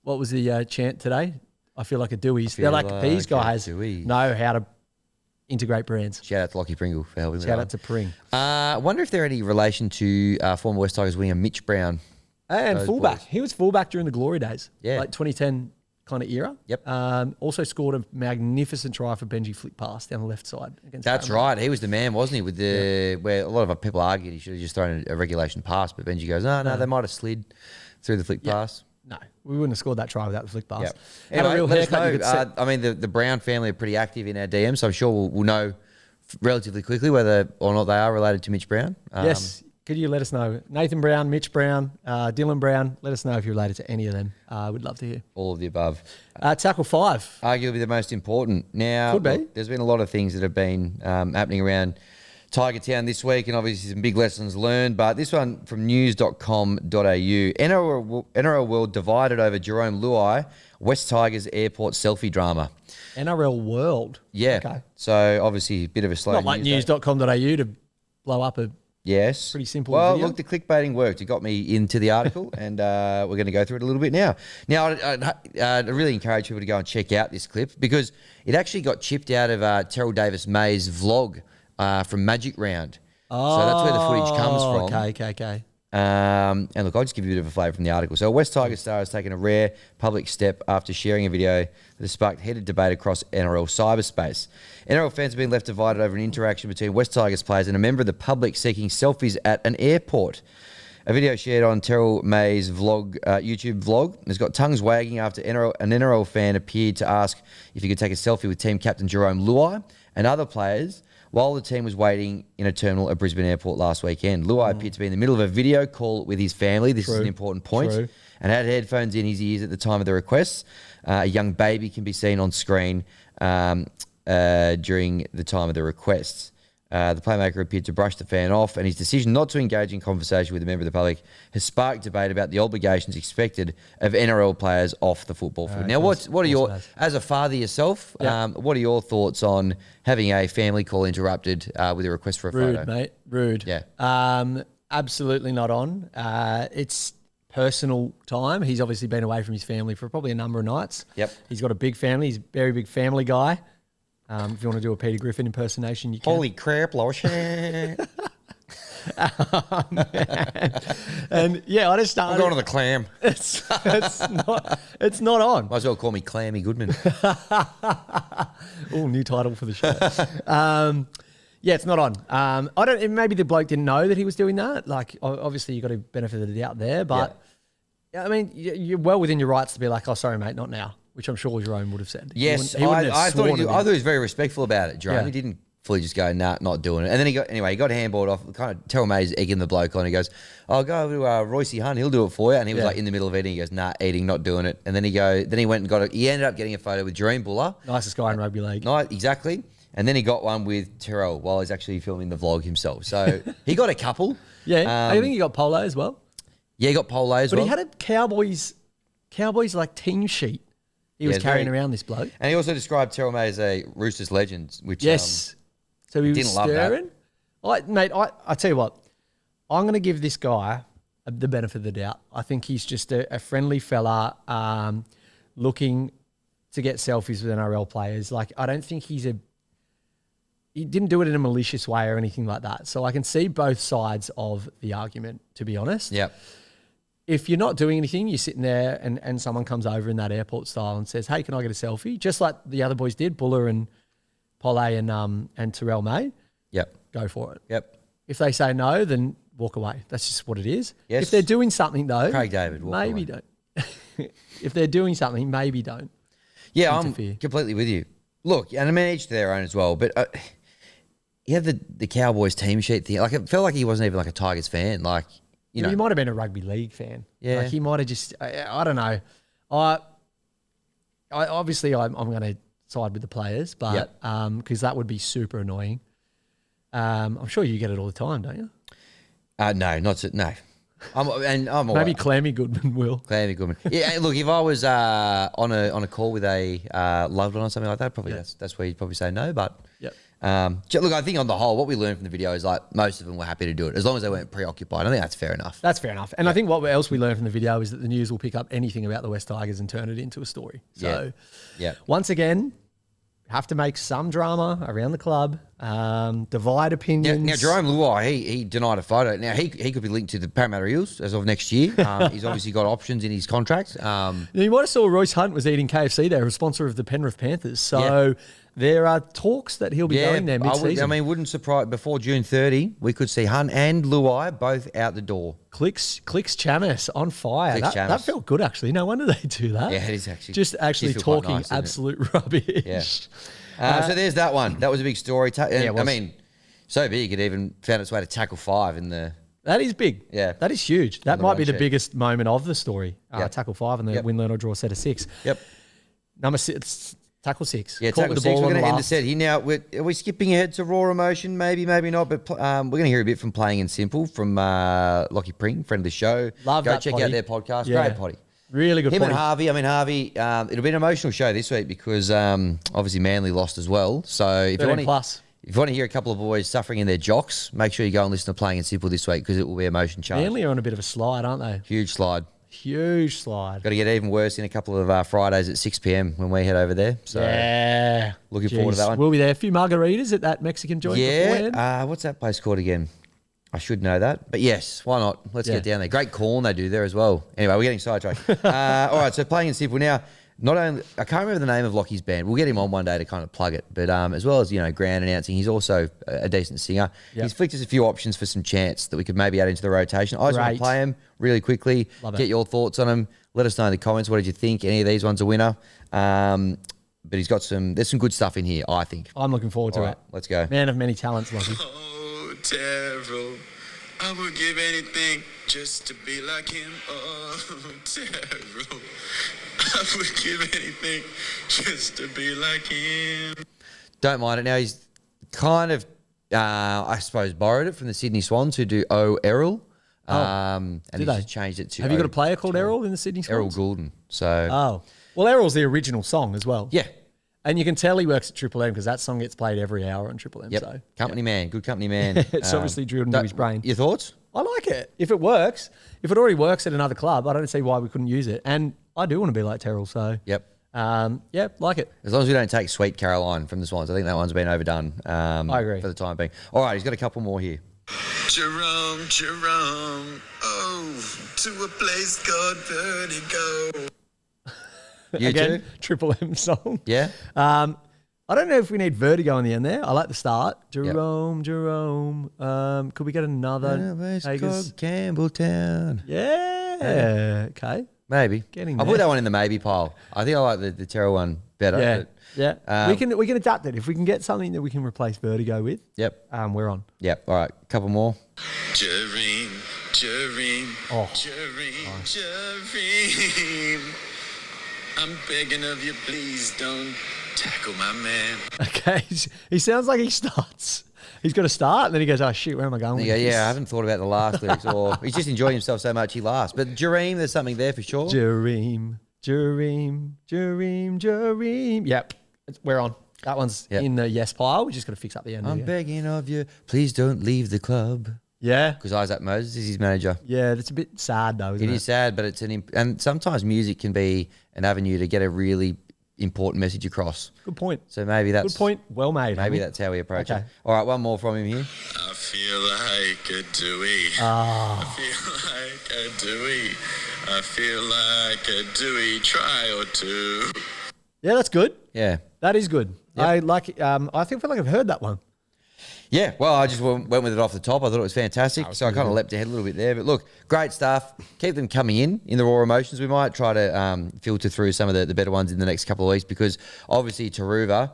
what was the chant today? I feel like a Dewey's. They're like, these
like a
guys
Dewey.
know how to integrate brands.
Shout out to Lockie Pringle for helping me
Shout out to Pring.
I wonder if they're any relation to former West Tigers winger Mitch Brown.
And
Those
fullback.
boys.
He was fullback during the glory days.
Yeah.
Like 2010 kind of era.
Yep.
Also scored a magnificent try for Benji flick pass down the left side against
That's
Parramatta.
right. He was the man, wasn't he? With where a lot of people argued he should have just thrown a regulation pass, but Benji goes, no, they might have slid through the flick pass.
No, we wouldn't have scored that try without the flick pass.
Yep.
Had
Anyway,
a real
let us
haircut you
know.
could set.
I mean, the Brown family are pretty active in our DMs, so I'm sure we'll know relatively quickly whether or not they are related to Mitch Brown.
Yes. Could you let us know? Nathan Brown, Mitch Brown, Dylan Brown. Let us know if you're related to any of them. We'd love to hear.
All of the above.
Tackle 5.
Arguably the most important. Now,
Could be.
look, there's been a lot of things that have been happening around Tiger Town this week, and obviously some big lessons learned. But this one from news.com.au. NRL world divided over Jerome Luai, West Tigers airport selfie drama.
NRL World.
Yeah.
Okay.
So obviously a bit of a slow
Not like
news day.
news.com.au to blow up a...
Yes.
Pretty simple
Well,
video.
look, the clickbaiting worked. It got me into the article, and we're going to go through it a little bit now. Now, I really encourage people to go and check out this clip because it actually got chipped out of Terrell Davis May's vlog from Magic Round. So that's where the footage comes from.
Okay.
And look, I'll just give you a bit of a flavour from the article. So a West Tigers star has taken a rare public step after sharing a video that has sparked heated debate across NRL cyberspace. NRL fans have been left divided over an interaction between West Tigers players and a member of the public seeking selfies at an airport. A video shared on Terrell May's YouTube vlog has got tongues wagging after an NRL fan appeared to ask if he could take a selfie with team captain Jerome Luai and other players while the team was waiting in a terminal at Brisbane Airport last weekend. Luai appeared to be in the middle of a video call with his family. This is an important point.
True.
And had headphones in his ears at the time of the request. A young baby can be seen on screen during the time of the request. The playmaker appeared to brush the fan off, and his decision not to engage in conversation with a member of the public has sparked debate about the obligations expected of NRL players off the football field. Now, what are your, as a father yourself, what are your thoughts on having a family call interrupted with a request for a photo?
Rude, mate. Rude.
Yeah.
Absolutely not on. It's personal time. He's obviously been away from his family for probably a number of nights.
Yep.
He's got a big family. He's a very big family guy. If you want to do a Peter Griffin impersonation, you can.
Holy crap, Losh.
And yeah, I just started.
I'm going to the clam.
It's not on.
Might as well call me Clammy Goodman.
Oh, new title for the show. Yeah, it's not on. I don't. Maybe the bloke didn't know that he was doing that. Like, obviously, you got a benefit of the doubt there. But I mean, you're well within your rights to be like, "Oh, sorry, mate, not now," which I'm sure Jerome would have said.
Yes,
He wouldn't have
I thought
sworn
he
at
was
him.
very respectful about it, Jerome.
Yeah.
He didn't fully just go, nah, not doing it. And then he got handballed off. Kind of Terrell May's egging the bloke on. He goes, "I'll go over to Royce Hunt. He'll do it for you." And he was like in the middle of eating. He goes, "Nah, eating, not doing it." And then he went and got it. He ended up getting a photo with Jerome Buller.
Nicest guy in rugby league.
No, exactly. And then he got one with Terrell while he's actually filming the vlog himself. So he got a couple.
Yeah, I think he got polo as well.
Yeah, he got polo as
But
well.
he had a Cowboys like team sheet. He was
it's
carrying
very-
around this bloke.
And he also described Terrell May as a Roosters legend, which
Yes. So he was
didn't love that.
stirring. I tell you what, I'm going to give this guy the benefit of the doubt. I think he's just a friendly fella looking to get selfies with NRL players. Like, I don't think he didn't do it in a malicious way or anything like that. So I can see both sides of the argument, to be honest.
Yep.
If you're not doing anything, you're sitting there and someone comes over in that airport style and says, hey, can I get a selfie? Just like the other boys did, Buller and Pole and Terrell May.
Yep.
Go for it.
Yep.
If they say no, then walk away. That's just what it is.
Yes.
If they're doing something, though,
Craig David, walk
maybe
away.
don't. If they're doing something, maybe don't.
Yeah,
interfere.
I'm completely with you. Look, and I mean, each to their own as well, but he had the Cowboys team sheet thing. Like, it felt like he wasn't even like a Tigers fan. Like, you know.
He might have been a rugby league fan.
Yeah.
Like, he might have just, I don't know. Obviously, I'm going to side with the players, but because that would be super annoying. I'm sure you get it all the time, don't you?
No, no. I'm all
Maybe
right.
Clammy Goodman will.
Clammy Goodman. Yeah, look, if I was on a call with a loved one or something like that, probably that's where you'd probably say no. But look, I think on the whole, what we learned from the video is like most of them were happy to do it as long as they weren't preoccupied. I think that's fair enough.
That's fair enough. And I think what else we learned from the video is that the news will pick up anything about the West Tigers and turn it into a story. So, once again, have to make some drama around the club, divide opinions.
Now Jerome Luai, he denied a photo. Now he could be linked to the Parramatta Eels as of next year. He's obviously got options in his contract.
You might have saw Royce Hunt was eating KFC there, a sponsor of the Penrith Panthers. So there are talks that he'll be going there mid-season.
I mean, wouldn't surprise before June 30, we could see Hunt and Luai both out the door.
Clicks Chamis on fire. That felt good, actually. No wonder they do that.
Yeah, it is actually.
Just actually talking nice, absolute rubbish.
Yeah. So there's that one. That was a big story. I mean, so big it even found its way to tackle 5 in the...
That is big.
Yeah.
That is huge. That might be the biggest moment of the story. Tackle 5 and the win, learn or draw set of 6.
Yep.
Number 6, tackle 6.
Yeah, tackle 6. We're going to end the set here. Now, are we skipping ahead to Raw Emotion? Maybe not. But we're going to hear a bit from Playing in Simple from Lockie Pring, friend of the show.
Love that
check
potty.
out their podcast.
Yeah.
Great potty.
Really good
Him
potty.
and Harvey. I mean, Harvey, it'll be an emotional show this week because obviously Manly lost as well. So if you want to hear a couple of boys suffering in their jocks, make sure you go and listen to Playing in Simple this week because it will be emotion charged.
Manly are on a bit of a slide, aren't they?
Huge slide.
Huge slide.
Got to get even worse in a couple of Fridays at 6 p.m. when we head over there. So looking forward to that one.
We'll be there. A few margaritas at that Mexican joint beforehand.
What's that place called again? I should know that. But yes, why not? Let's get down there. Great corn they do there as well. Anyway, we're getting sidetracked. All right, so Playing in Simple now. Not only, I can't remember the name of Lockie's band. We'll get him on one day to kind of plug it. But as well as, ground announcing, he's also a decent singer. Yep. He's flicked us a few options for some chants that we could maybe add into the rotation. I just want to play them really quickly, get your thoughts on them. Let us know in the comments. What did you think? Any of these ones a winner? But he's got there's some good stuff in here, I think.
I'm looking forward to it.
Let's go.
Man of many talents, Lockie.
Oh, Terrell, I would give anything just to be like him. Oh, Terrell, I would give anything just to be like him.
Don't mind it. Now he's kind of, I suppose, borrowed it from the Sydney Swans who do O Errol. And he's just changed it to...
Have you got a player called Errol in the Sydney Swans?
Errol Goulden. So...
Well, Errol's the original song as well.
Yeah.
And you can tell he works at Triple M because that song gets played every hour on Triple M.
Yep.
So,
company man. Good company man.
It's obviously drilled into his brain.
Your thoughts?
I like it. If it works, if it already works at another club, I don't see why we couldn't use it. And I do want to be like Terrell, so...
Yep.
Like it.
As long as we don't take Sweet Caroline from the Swans. I think that one's been overdone.
I agree.
For the time being. All right, he's got a couple more here.
Jerome, oh, to a place called Vertigo.
You
Again,
too?
Triple M song.
Yeah?
I don't know if we need Vertigo in the end there. I like the start. Jerome. Could we get another?
It's called Campbelltown.
Yeah. Okay.
Maybe. I'll put that one in the maybe pile. I think I like the Terrell one better.
Yeah. We can adapt it. If we can get something that we can replace Vertigo with, we're on.
Yep. All right. Couple more.
Jereme.
Oh.
Jereme. I'm begging of you, please don't tackle my man.
Okay. He sounds like he starts. He's got to start, and then he goes, oh, shoot, where am I going with this?
I haven't thought about the last lyrics. Or he's just enjoying himself so much he laughs. But Jereme, there's something there for sure.
Jereme. Yep. We're on. That one's in the yes pile. We just got to fix up the end.
I'm begging of you, please don't leave the club.
Yeah.
Because Isaac Moses is his manager.
Yeah, that's a bit sad though, isn't it?
It is sad, but it's and sometimes music can be an avenue to get a really important message across.
Good point.
So maybe that's
Good point. Well made.
Maybe
Amy.
that's how we approach
Okay.
it. All right, one more from him here.
I feel like a Dewey. I feel like a Dewey. I feel like a Dewey try or two.
Yeah, that's good.
Yeah.
That is good.
Yep.
I like. I feel like I've heard that one.
Yeah, well, I just went with it off the top. I thought it was fantastic. So I kind of leapt ahead a little bit there. But look, great stuff. Keep them coming in the raw emotions. We might try to filter through some of the better ones in the next couple of weeks because obviously Taruva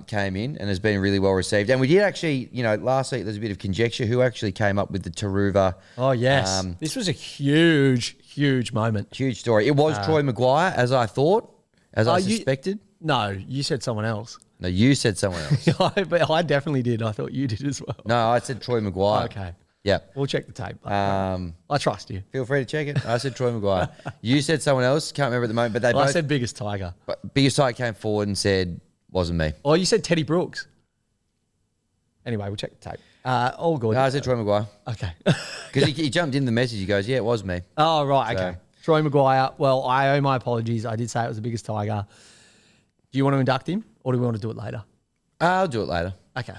came in and has been really well received. And we did actually, last week there's a bit of conjecture who actually came up with the Taruva.
Oh, yes. This was a huge moment.
Huge story. It was Troy Maguire, as I thought, as I suspected.
No, you said someone else.
No, you said someone else.
But I definitely did. I thought you did as well.
No, I said Troy Maguire.
Okay.
Yeah.
We'll check the tape. I trust you.
Feel free to check it. I said Troy Maguire. You said someone else. Can't remember at the moment, but they both.
I said biggest tiger.
But biggest tiger came forward and said, wasn't me.
Oh, you said Teddy Brooks. Anyway, we'll check the tape. All good.
No, I said Troy Maguire.
Okay.
Because he jumped in the message. He goes, yeah, it was me.
Oh, right.
So-
Okay. Troy Maguire. Well, I owe my apologies. I did say it was the biggest tiger. Do you want to induct him or do we want to do it later?
I'll do it later.
Okay.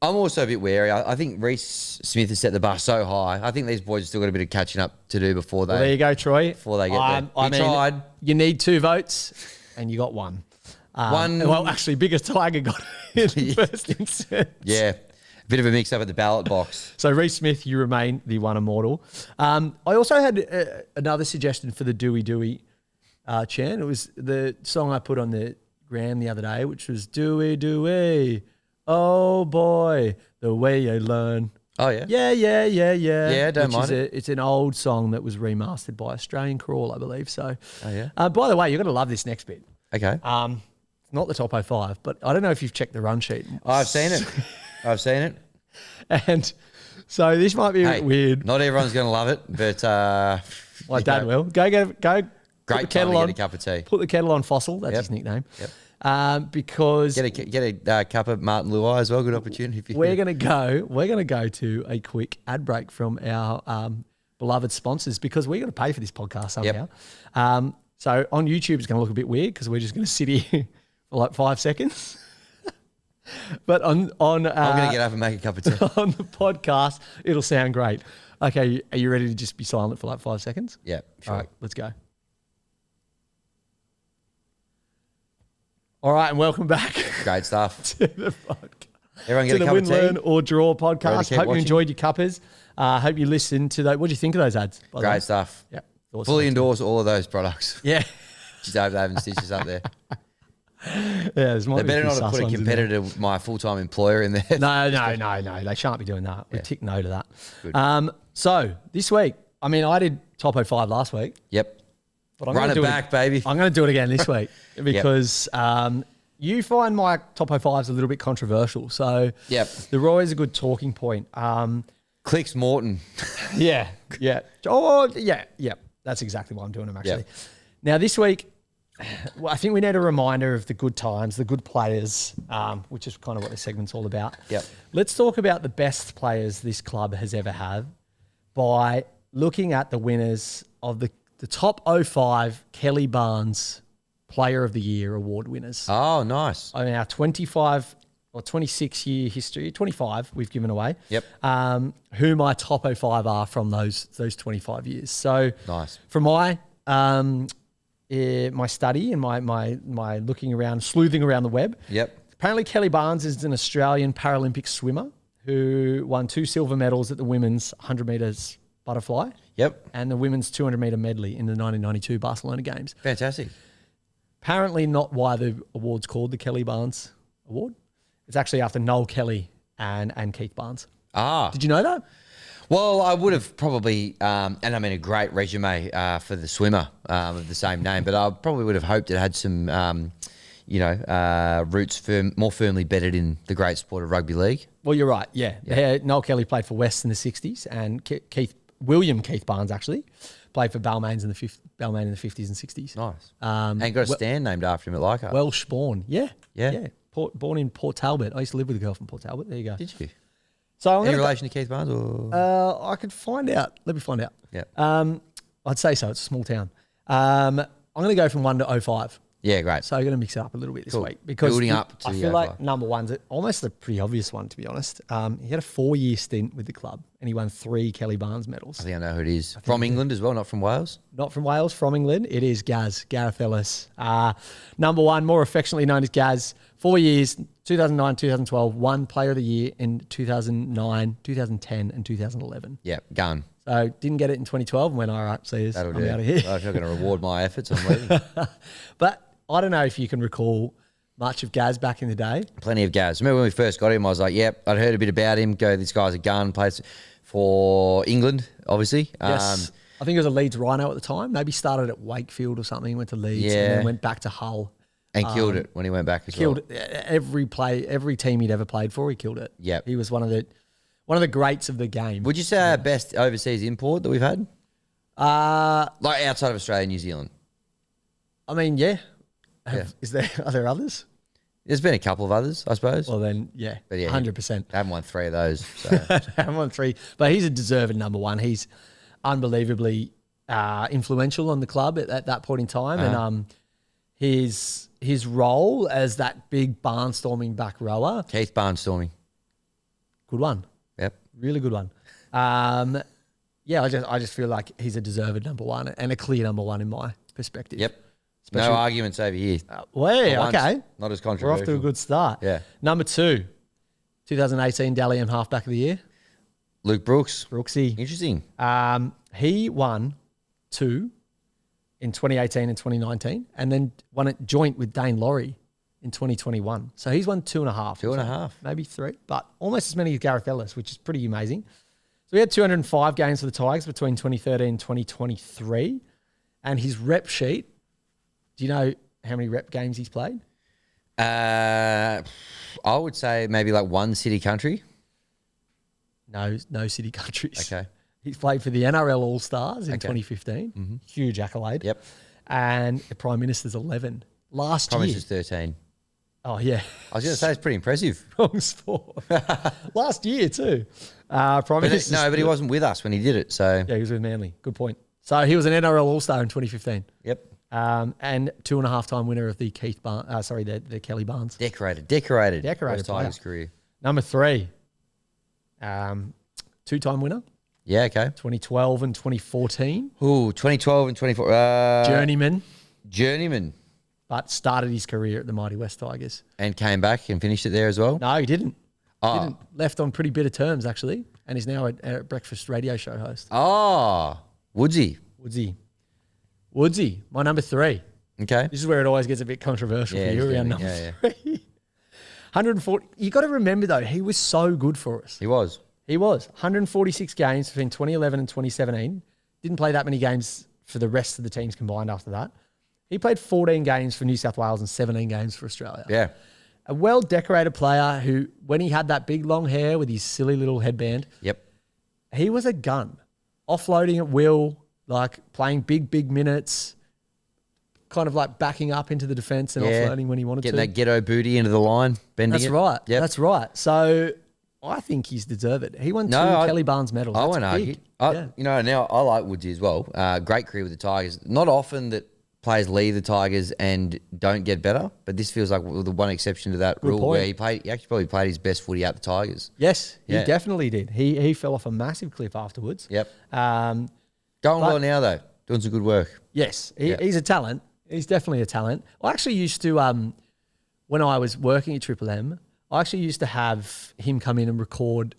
I'm also a bit wary. I think Reece Smith has set the bar so high. I think these boys have still got a bit of catching up to do before they.
Well, there you go, Troy.
Before they get there. He tried.
You need 2 votes and you got 1. Well, actually, biggest tiger got it in the first instance.
Yeah. Bit of a mix up at the ballot box.
So, Reece Smith, you remain the one immortal. I also had another suggestion for the Dewey Dewey chant. It was the song I put on the gram the other day, which was Dewey Dewey. Oh, boy, the way you learn.
Oh, yeah?
Yeah.
Yeah, don't mind it.
It's an old song that was remastered by Australian Crawl, I believe. So,
Oh, yeah?
by the way, you're going to love this next bit.
Okay.
It's not the top 05, but I don't know if you've checked the run sheet.
I've seen it. I've seen it.
And so this might be a bit weird.
Not everyone's going to love it, but...
My dad will. Go
Great
put the kettle
time
on.
to get a cup of tea.
Put the kettle on Fossil. That's
Yep.
his nickname.
Yep.
Because
Get a cup of Martin Luai as well. Good opportunity if you.
we're gonna go to a quick ad break from our beloved sponsors because we're gonna pay for this podcast somehow. So on YouTube it's gonna look a bit weird because we're just gonna sit here for like 5 seconds. But on
I'm gonna get up and make a cup of tea.
on the podcast it'll sound great. Okay, are you ready to just be silent for like 5 seconds?
Yeah, sure.
All right, let's go. All right, and welcome back
Great stuff.
to the podcast.
Everyone get
To
a
the
cup
Win,
of tea.
Learn or Draw
Ready to
podcast.
keep
Hope you
watching?
enjoyed your cuppers. Hope you listened to those. What do you think of those ads? by the way?
Great stuff.
Yeah. Thought so
Fully
too.
endorse all of those products.
Yeah.
Just hope they haven't stitched us up there.
Yeah, there's
They better not have put a competitor, my full-time employer, in there.
No. They shan't be doing that. We tick no to that.
Good.
So this week, I did top 05 last week.
Yep.
But I'm
Run
gonna
it
do
back, baby.
I'm going to do it again this week because you find my top 05s a little bit controversial. So
Yep.
they're always a good talking point.
Clicks Morton.
Yeah. Oh, yeah. That's exactly why I'm doing them, actually.
Yep.
Now, this week, well, I think we need a reminder of the good times, the good players, which is kind of what this segment's all about.
Yep.
Let's talk about the best players this club has ever had by looking at the winners of the top 05 Kelly Barnes Player of the Year award winners.
Oh, nice.
Our 25 or 26 year history, 25 we've given away.
Yep.
Who my top 05 are from those 25 years. So
Nice.
from my study and my looking around, sleuthing around the web.
Yep.
Apparently Kelly Barnes is an Australian Paralympic swimmer who won 2 silver medals at the women's 100 metres butterfly
Yep.
and the women's 200 metre medley in the 1992 Barcelona Games.
Fantastic.
Apparently not why the award's called the Kelly Barnes Award. It's actually after Noel Kelly and Keith Barnes.
Ah.
Did you know that?
Well, I would have probably, a great resume for the swimmer of the same name, but I probably would have hoped it had some, roots more firmly bedded in the great sport of rugby league.
Well, you're right. Yeah. Noel Kelly played for West in the 60s and William Keith Barnes actually played for Balmain in the 50s and 60s.
Nice. And got a stand named after him at Leichhardt.
Welsh born. Yeah.
Yeah.
Born in Port Talbot. I used to live with a girl from Port Talbot. There you go.
Did you?
So I'm
Any
gonna
relation to Keith Barnes? Or?
I could find out. Let me find out.
Yeah.
I'd say so. It's a small town. I'm going to go from 1 to 05.
Yeah, great.
So I'm going to mix it up a little bit this
Cool.
week because
Building up to
I
the
feel like
over.
number one's almost a pretty obvious one, to be honest. He had a 4-year stint with the club and he won 3 Kelly Barnes medals.
I think I know who it is. From England as well, not from Wales.
Not from Wales, from England. It is Gareth Ellis. Number one, more affectionately known as Gaz. 4 years, 2009, 2012, won Player of the Year in 2009, 2010 and 2011.
Yeah, gun.
So didn't get it in 2012 and went, all right, see you.
That'll
I'm
do.
out of here.
Well, if you're going to reward my efforts, I'm leaving.
But I don't know if you can recall much of Gaz back in the day.
Plenty of Gaz. Remember when we first got him, I was like, yep, I'd heard a bit about him. This guy's a gun, plays for England, obviously.
Yes. I think he was a Leeds Rhino at the time. Maybe started at Wakefield or something, went to Leeds and
Yeah.
then went back to Hull.
And killed it when he went back as
Killed
well.
every team he'd ever played for, he killed it.
Yep.
He was one of the greats of the game.
Would you say our best overseas import that we've had? Like outside of Australia and New Zealand?
I mean, yeah.
Yeah.
Are there others?
There's been a couple of others, I suppose.
Well, then, yeah,
But yeah,
100%.
I haven't won 3 of those. So.
I'm on 3, but he's a deserved number one. He's unbelievably influential on the club at that point in time, and his role as that big barnstorming back rower,
Keith Barnstorming.
good one,
Yep.
really good one. Yeah, I just feel like he's a deserved number one and a clear number one in my perspective.
Yep.
Especially-
No arguments over here.
Well,
For once,
okay,
Not as
we're
controversial.
off to a good start.
Yeah.
Number 2, 2018 Dally M halfback of the year,
Luke Brooks.
Brooksy.
Interesting.
He won 2 in 2018 and 2019, and then won it joint with Dane Laurie in 2021. So he's won 2.5.
2.5.
Maybe 3, but almost as many as Gareth Ellis, which is pretty amazing. So he had 205 games for the Tigers between 2013 and 2023. And his rep sheet, do you know how many rep games he's played?
I would say maybe like 1 city country.
No city countries.
Okay.
He's played for the NRL All-Stars in 2015. Huge accolade.
Yep.
And the Prime Minister's 11. Last
Promise
year.
is 13.
Oh, yeah.
I was going to say it's pretty impressive.
Wrong sport. Last year, too. Prime
But
Minister's
no, but he wasn't with us when he did it. So,
Yeah, he was with Manly. Good point. So he was an NRL All-Star in 2015.
yep.
And 2.5-time winner of the the Kelly Barnes.
Decorated
Decorated
Tigers
player.
career.
Number 3, 2-time winner,
Yeah, okay.
2012 and 2014.
Ooh, 2012 and 24. Journeyman.
But started his career at the Mighty West Tigers.
And came back and finished it there as well.
No, he didn't.
Oh.
Didn't. Left on pretty bitter terms, actually. And is now a breakfast radio show host.
Oh, Woodsy.
Woodsy, my number 3.
Okay.
This is where it always gets a bit controversial
Yeah,
for you
he's
around
getting-
number
yeah,
3. 140. You got to remember, though, he was so good for us.
He was.
He was. 146 games between 2011 and 2017. Didn't play that many games for the rest of the teams combined after that. He played 14 games for New South Wales and 17 games for Australia.
Yeah.
A well-decorated player who, when he had that big long hair with his silly little headband,
Yep.
he was a gun. Offloading at will, like playing big minutes, kind of like backing up into the defence and
Yeah.
offloading when he wanted
Getting
to.
that ghetto booty into the line, bending
That's
it.
right.
Yep.
That's right. So I think he's deserved. He won 2 Kelly Barnes medals.
I
That's
won't argue.
big. Yeah.
You know, now I like Woodsy as well. Great career with the Tigers. Not often that players leave the Tigers and don't get better, but this feels like the one exception to that rule
point.
where he actually probably played his best footy at the Tigers.
Yes, he
Yeah.
definitely did. He fell off a massive cliff afterwards.
Yep.
Um,
Going well now though. Doing some good work.
yes,
Yeah.
he's a talent. He's definitely a talent. I actually used to, when I was working at Triple M, I actually used to have him come in and record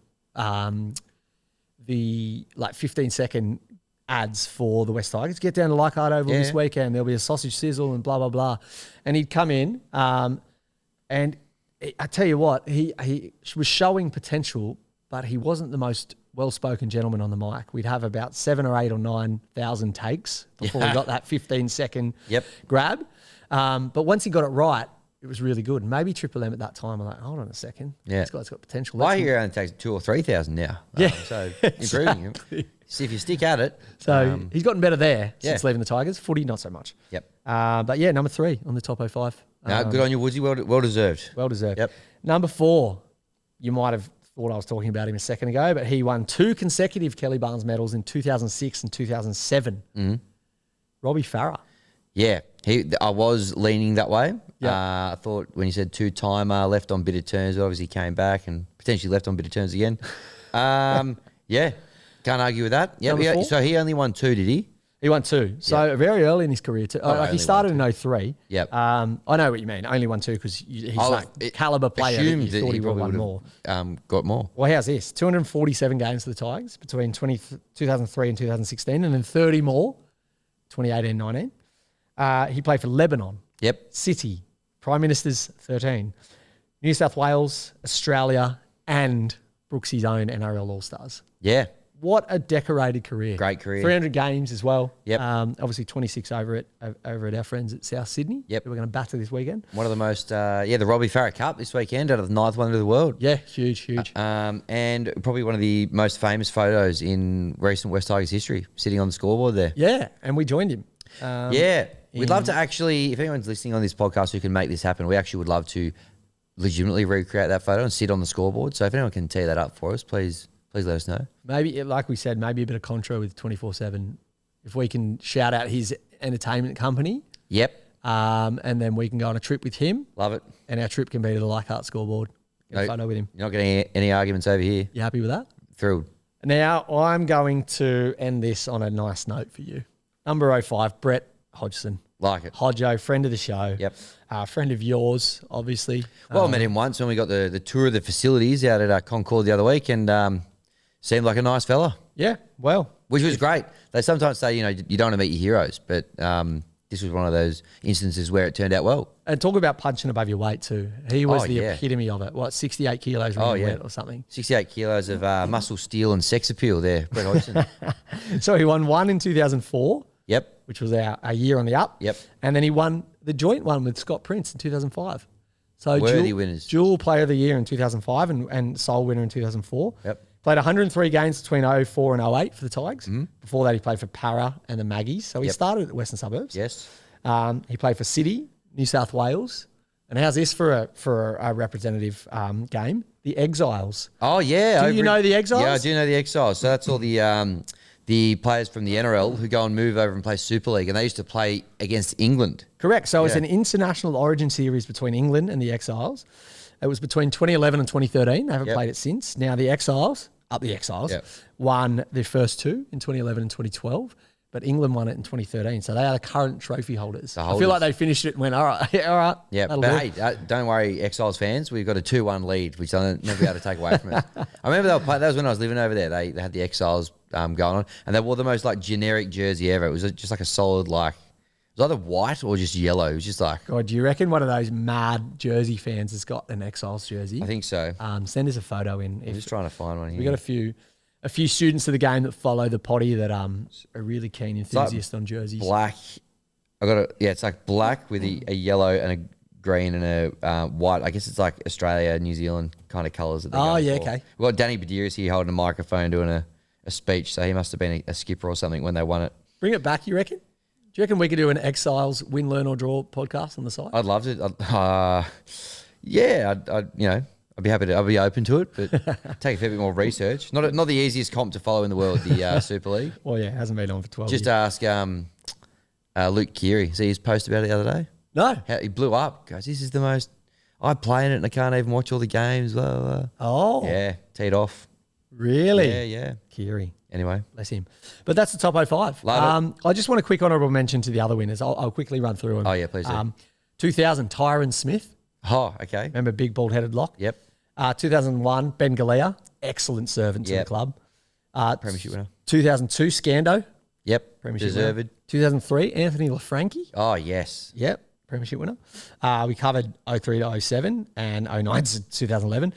the 15-second ads for the West Tigers. Get down to Leichhardt Oval this weekend. There'll be a sausage sizzle and blah, blah, blah. And he'd come in and I tell you what, he was showing potential, but he wasn't the most well-spoken gentleman on the mic. We'd have about 7 or 8 or 9,000 takes before we got that 15-second grab. But once he got it right, it was really good. And maybe Triple M at that time, I'm like, hold on a second.
Yeah.
This guy's got potential.
I
Let's-
hear it only takes 2,000 or 3,000 now.
Yeah,
So improving.
exactly.
See if you stick at it.
So he's gotten better there
yeah.
since leaving the Tigers. Footy, not so much.
Yep.
But yeah, number 3 on the top 05.
No, good on you, Woodsy. Well deserved.
Well deserved.
Yep.
Number 4, you might have thought I was talking about him a second ago, but he won 2 consecutive Kelly Barnes medals in 2006 and 2007. Robbie Farah.
Yeah, I was leaning that way.
Yep.
I thought when you said two-timer, left on bitter terms, obviously came back and potentially left on bitter terms again. Yeah, can't argue with that.
Number
Yeah,
four?
so he only won 2, did he?
He won 2. So very early in his career. He
only
started
won
in 03.
Yep.
I know what you mean. Only won 2 because he's like caliber player. That
Assumed
you
that
thought
he
he would
probably
have won
would
more.
have got more.
Well, how's this? 247 games for the Tigers between 2003 and 2016, and then 30 more, 2018-19. He played for Lebanon,
Yep.
City, Prime Minister's 13, New South Wales, Australia, and Brooksy's own NRL All-Stars.
Yeah.
What a decorated career.
Great career.
300 games as well.
Yep.
Obviously 26 over at our friends at South Sydney.
Yep.
Who we're going to batter this weekend.
One of the most, the Robbie Farah Cup this weekend, out of the 9th wonder of the world.
Yeah, huge.
And probably one of the most famous photos in recent West Tigers history, sitting on the scoreboard there.
Yeah, and we joined him.
We'd love to actually, if anyone's listening on this podcast who can make this happen, we actually would love to legitimately recreate that photo and sit on the scoreboard. So if anyone can tee that up for us, please let us know.
Maybe, like we said, maybe a bit of contra with 24/7. If we can shout out his entertainment company.
Yep.
And then we can go on a trip with him.
Love it.
And our trip can be to the Leichhardt scoreboard. Get a photo with him.
You're not getting any arguments over here.
You happy with that?
Thrilled.
Now, I'm going to end this on a nice note for you. Number 05, Brett Hodgson.
Like it.
Hodjo, friend of the show.
Yep.
Friend of yours, obviously.
Well, I met him once when we got the tour of the facilities out at Concord the other week, and seemed like a nice fella.
Yeah, well.
Which was great. They sometimes say, you don't want to meet your heroes, but this was one of those instances where it turned out well.
And talk about punching above your weight too. He was the
yeah.
epitome of it. What, 68 kilos wet or something?
68 kilos of muscle steel and sex appeal there, Brett Hodgson.
So he won one in 2004.
Yep.
Which was a year on the up.
Yep.
And then he won the joint one with Scott Prince in 2005. So
worthy winners.
Dual player of the year in 2005 and sole winner in 2004.
Yep.
Played 103 games between 04 and 08 for the Tigers. Mm-hmm. Before that, he played for Para and the Maggies. So he started at the Western Suburbs.
Yes.
He played for City, New South Wales. And how's this for a representative game? The Exiles.
Oh, yeah.
Do you know the Exiles?
Yeah, I do know the Exiles. So that's all the players from the NRL who go and move over and play Super League, and they used to play against England.
Correct. So it's an international origin series between England and the Exiles. It was between 2011 and 2013. They haven't played it since. Now the Exiles, won their first two in 2011 and 2012, but England won it in 2013. So they are the current trophy holders. I feel like they finished it and went, all right.
Yeah, but hey, don't worry, Exiles fans. We've got a 2-1 lead, which they'll never be able to take away from us. I remember that was when I was living over there. They had the Exiles going on, and they wore the most generic jersey ever. It was just like a solid it was either white or just yellow. It was just like...
God, do you reckon one of those mad Jersey fans has got an Exiles jersey?
I think so.
Send us a photo in.
I'm just trying to find one here.
We got a few students of the game that follow the potty that are really keen enthusiasts on jerseys.
Black. It's like black with a yellow and a green and a white. I guess it's like Australia, New Zealand kind of colours that they're going for.
Okay.
We've got Danny Badiris here holding a microphone doing a speech, so he must have been a skipper or something when they won it.
Bring it back, you reckon? Do you reckon we could do an Exiles win, learn or draw podcast on the site?
I'd love to. I'd be happy to. I'd be open to it, but take a fair bit more research. Not the easiest comp to follow in the world, the Super League.
Well, yeah, it hasn't been on for 12
Just
years.
ask Luke Keary. See his post about it the other day?
No.
He blew up. Goes, this is the most... I play in it and I can't even watch all the games. Blah, blah, blah.
Oh.
Yeah, teed off.
Really?
Yeah.
Keary.
Anyway.
Bless him. But that's the top 05.
Love it.
I just want a quick honourable mention to the other winners. I'll quickly run through them.
Oh, yeah, please do.
2000, Tyron Smith.
Oh, okay.
Remember big bald-headed lock?
Yep.
2001, Ben Galea. Excellent servant to the club.
Premiership winner.
2002, Scando.
Yep.
Premiership
Deserved.
winner. 2003, Anthony LaFranchi.
Oh, yes.
Yep. Premiership winner. We covered 03 to 07 and 09 to 2011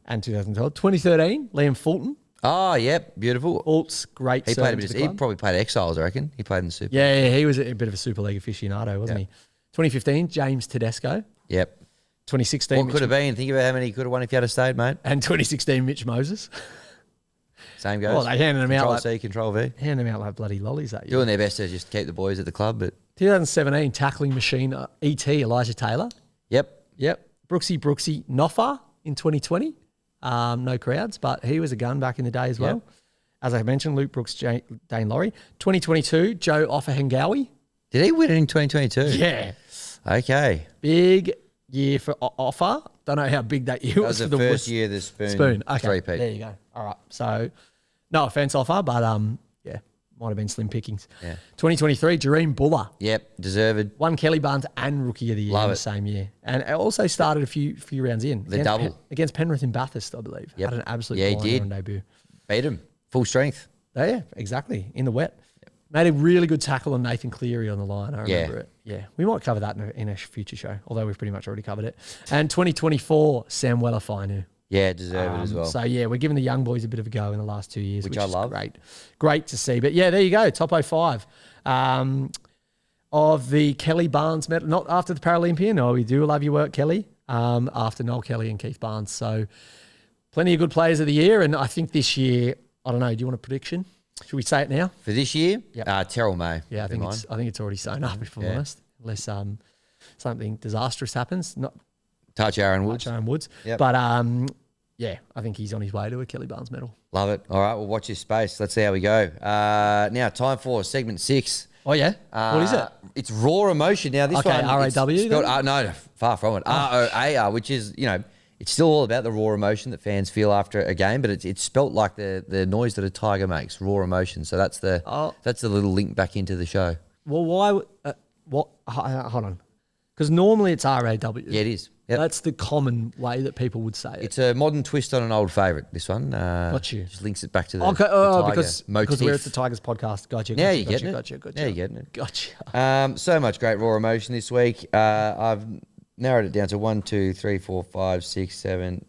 and 2012. 2013, Liam Fulton.
Oh, yep. Beautiful.
Fult's great
He
servant to the
he
club.
probably played Exiles, I reckon. He played in the Super.
Yeah, he was a bit of a Super League aficionado, wasn't he? 2015, James Tedesco.
Yep.
2016,
What could have been? Think about how many you could have won if you had stayed, mate.
and 2016, Mitch Moses.
Same goes.
Well, they handed him out
Control
like
C, Control V.
handed him out like bloody lollies that year.
Doing their best to just keep the boys at the club, but
2017, tackling machine ET Elijah Taylor.
yep.
Brooksy Noffa in 2020. No crowds, but he was a gun back in the day as well.
Yep.
As I mentioned, Luke Brooks, Dane Laurie. 2022, Joe Offahengawi.
Did he win it in 2022?
Yeah.
Okay.
Big year for Offa. Don't know how big that year
That
was
was
for
the
the
first
West-
year the Spoon.
Spoon. Okay.
Three-peat.
There you go. All right. So, no offense, Offa, but yeah, might have been slim pickings.
Yeah.
2023, Jareem Buller.
Yep, deserved.
Won Kelly Barnes and Rookie of the Year
Love
in
it.
the same year. And it also started a few rounds in.
The
against
double.
against Penrith in Bathurst, I believe.
Yep.
Had an absolute
Yeah, he
blinder
did.
on debut.
Beat him. Full strength.
Oh, yeah, exactly. In the wet. Made a really good tackle on Nathan Cleary on the line. I remember it. Yeah. We might cover that in a future show, although we've pretty much already covered it. And 2024, Sam Wellafainu.
Yeah, deserved as well.
So, yeah, we're giving the young boys a bit of a go in the last 2 years,
Which
which
I
is
love.
great. Great to see. But, yeah, there you go. Top 05 of the Kelly Barnes medal. Not after the Paralympian. Oh, we do love your work, Kelly. After Noel Kelly and Keith Barnes. So, plenty of good players of the year. And I think this year, I don't know, do you want a prediction? Should we say it now?
For this year,
Yep.
Terrell May.
Yeah, I think it's already sewn up, if I'm honest. Unless something disastrous happens. Not
Touch Aaron Woods.
Aaron Woods.
Yep.
But yeah, I think he's on his way to a Kelly Barnes medal.
Love it. All right, we'll watch this space. Let's see how we go. Now, time for segment 6.
Oh yeah? What is it?
It's raw emotion. Now, this
Okay,
one... it's
RAW
spelled- no, far from it. ROAR, which is, it's still all about the raw emotion that fans feel after a game, but it's spelt like the noise that a tiger makes, raw emotion. So that's the little link back into the show.
Well, why? What? Hold on. Because normally it's RAW.
Yeah, it is. Yep.
That's the common way that people would say it.
It's a modern twist on an old favourite, this one.
Got you.
Just links it back to the,
Okay,
the tiger
because
motif.
we're at the Tigers podcast. Gotcha.
Now
Gotcha,
you're getting it.
Gotcha.
Now you're getting it.
Gotcha.
So much great raw emotion this week. I've narrowed it down to 1, 2, 3, 4, 5, 6, 7.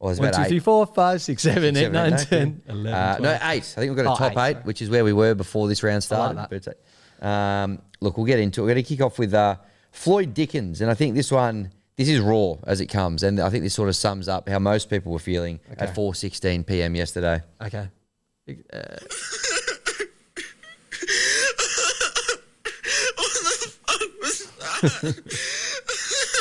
Or there's
1,
about
2, 3, 4, 5, 6, 7, 8, 9, 10, 11, 12.
No, 8. I think we've got a top 8,
sorry.
which is where we were before this round started.
like
But, look, we'll get into it. We're going to kick off with Floyd Dickens. And I think this is raw as it comes. And I think this sort of sums up how most people were feeling at 4:16 p.m. yesterday.
Okay.
What the fuck was that?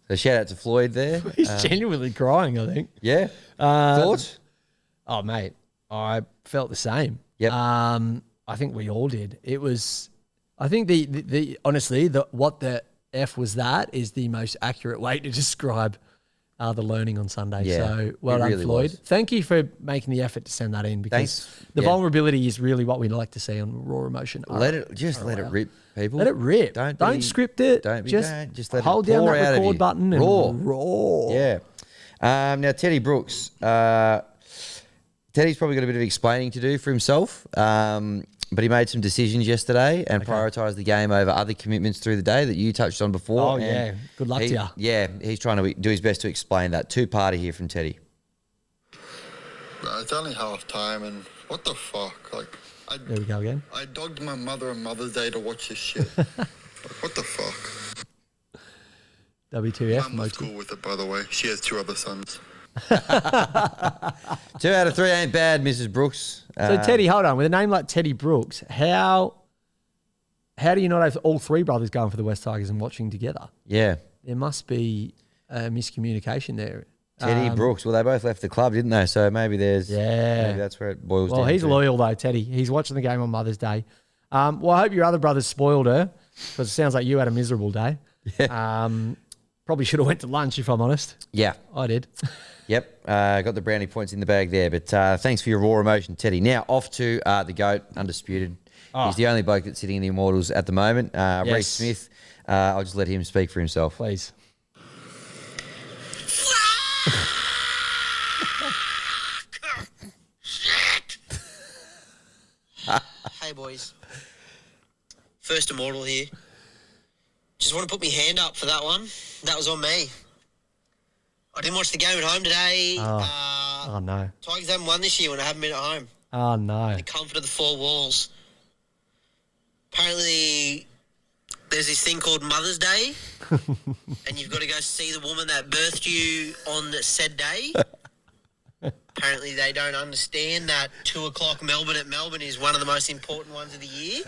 So shout out to Floyd there.
He's genuinely crying, I think.
Yeah. Thoughts?
Oh, mate, I felt the same.
Yep.
I think we all did. It was, I think honestly, what the F was that is the most accurate way to describe the learning on Sunday.
Yeah,
So well
it
done,
really
Floyd.
was.
Thank you for making the effort to send that in because
Thanks.
the
Yeah.
vulnerability is really what we like to see on raw emotion.
Let it rip, people.
Let it rip. Don't script it. Just
let
hold
it
down
pour
that
out of
record
you.
button and
Raw.
raw.
Yeah. Now Teddy Brooks. Teddy's probably got a bit of explaining to do for himself, but he made some decisions yesterday and prioritised the game over other commitments through the day that you touched on before.
Oh,
and
yeah. Good luck to you.
Yeah, he's trying to do his best to explain that. Two-parter here from Teddy.
It's only half time, and what the fuck? Like,
There we go again.
I dogged my mother on Mother's Day to watch this shit. Like, what the fuck?
W2F.
Mum was cool with it, by the way. She has 2 other sons.
2 out of 3 ain't bad, Mrs. Brooks.
So Teddy, hold on. With a name like Teddy Brooks, how do you not have all 3 brothers going for the West Tigers and watching together?
Yeah.
There must be a miscommunication there.
Teddy Brooks. Well, they both left the club, didn't they? So maybe maybe that's where it boils down.
Well, he's
to.
loyal though, Teddy. He's watching the game on Mother's Day. Well, I hope your other brothers spoiled her because it sounds like you had a miserable day.
Yeah.
Probably should have went to lunch if I'm honest.
Yeah.
I did.
Yep, got the brownie points in the bag there. But thanks for your raw emotion, Teddy. Now, off to the GOAT, undisputed. He's the only bloke that's sitting in the Immortals at the moment. Reece Smith, I'll just let him speak for himself.
Please.
Hey, boys. First Immortal here. Just want to put my hand up for that one. That was on me. I didn't watch the game at home today.
Oh, no.
Tigers haven't won this year when I haven't been at home.
Oh, no.
The comfort of the 4 walls. Apparently, there's this thing called Mother's Day, and you've got to go see the woman that birthed you on said day. Apparently, they don't understand that 2 o'clock Melbourne at Melbourne is one of the most important ones of the year.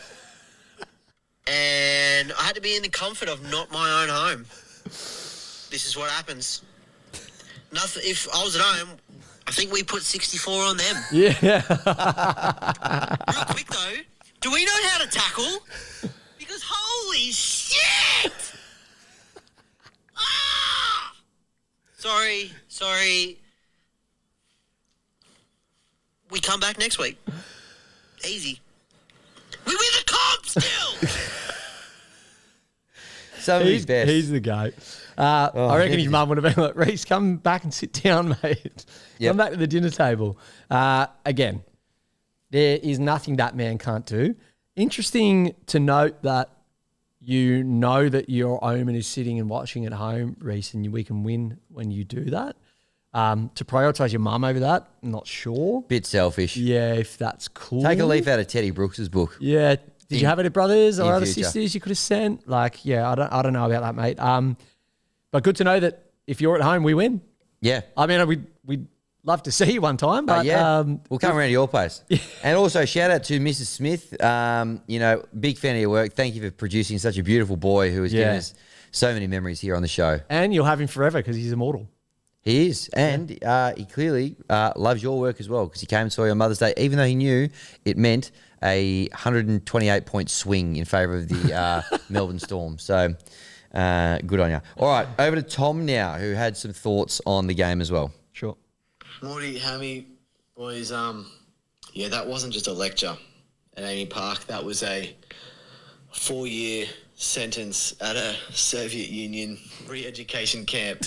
And I had to be in the comfort of not my own home. This is what happens. Nothing. If I was at home, I think we put 64 on them.
Yeah.
Real quick though, do we know how to tackle? Because holy shit! Ah! Sorry. We come back next week. Easy. We win the comp still.
Some of his best.
He's the goat. I reckon his mum would have been like, Reece, come back and sit down, mate.
Yep.
Come back to the dinner table. Again, there is nothing that man can't do. Interesting to note that you know that your omen is sitting and watching at home, Reece, and we can win when you do that. To prioritise your mum over that, I'm not sure.
Bit selfish.
Yeah, if that's cool.
Take a leaf out of Teddy Brooks's book.
Yeah. Did you have any brothers or other
future.
sisters you could have sent? Like, yeah, I don't know about that, mate. But good to know that if you're at home, we win.
Yeah.
I mean, we'd love to see you one time, but
we'll come around to your place. And also shout out to Mrs. Smith. Big fan of your work. Thank you for producing such a beautiful boy who has given us so many memories here on the show.
And you'll have him forever because he's immortal.
He is. And he clearly loves your work as well because he came and saw you on Mother's Day, even though he knew it meant a 128-point swing in favour of the Melbourne Storm. So good on you. All right, over to Tom now, who had some thoughts on the game as well.
Sure.
Morty, Hammy, boys, that wasn't just a lecture at Amy Park. That was a 4-year sentence at a Soviet Union re-education camp.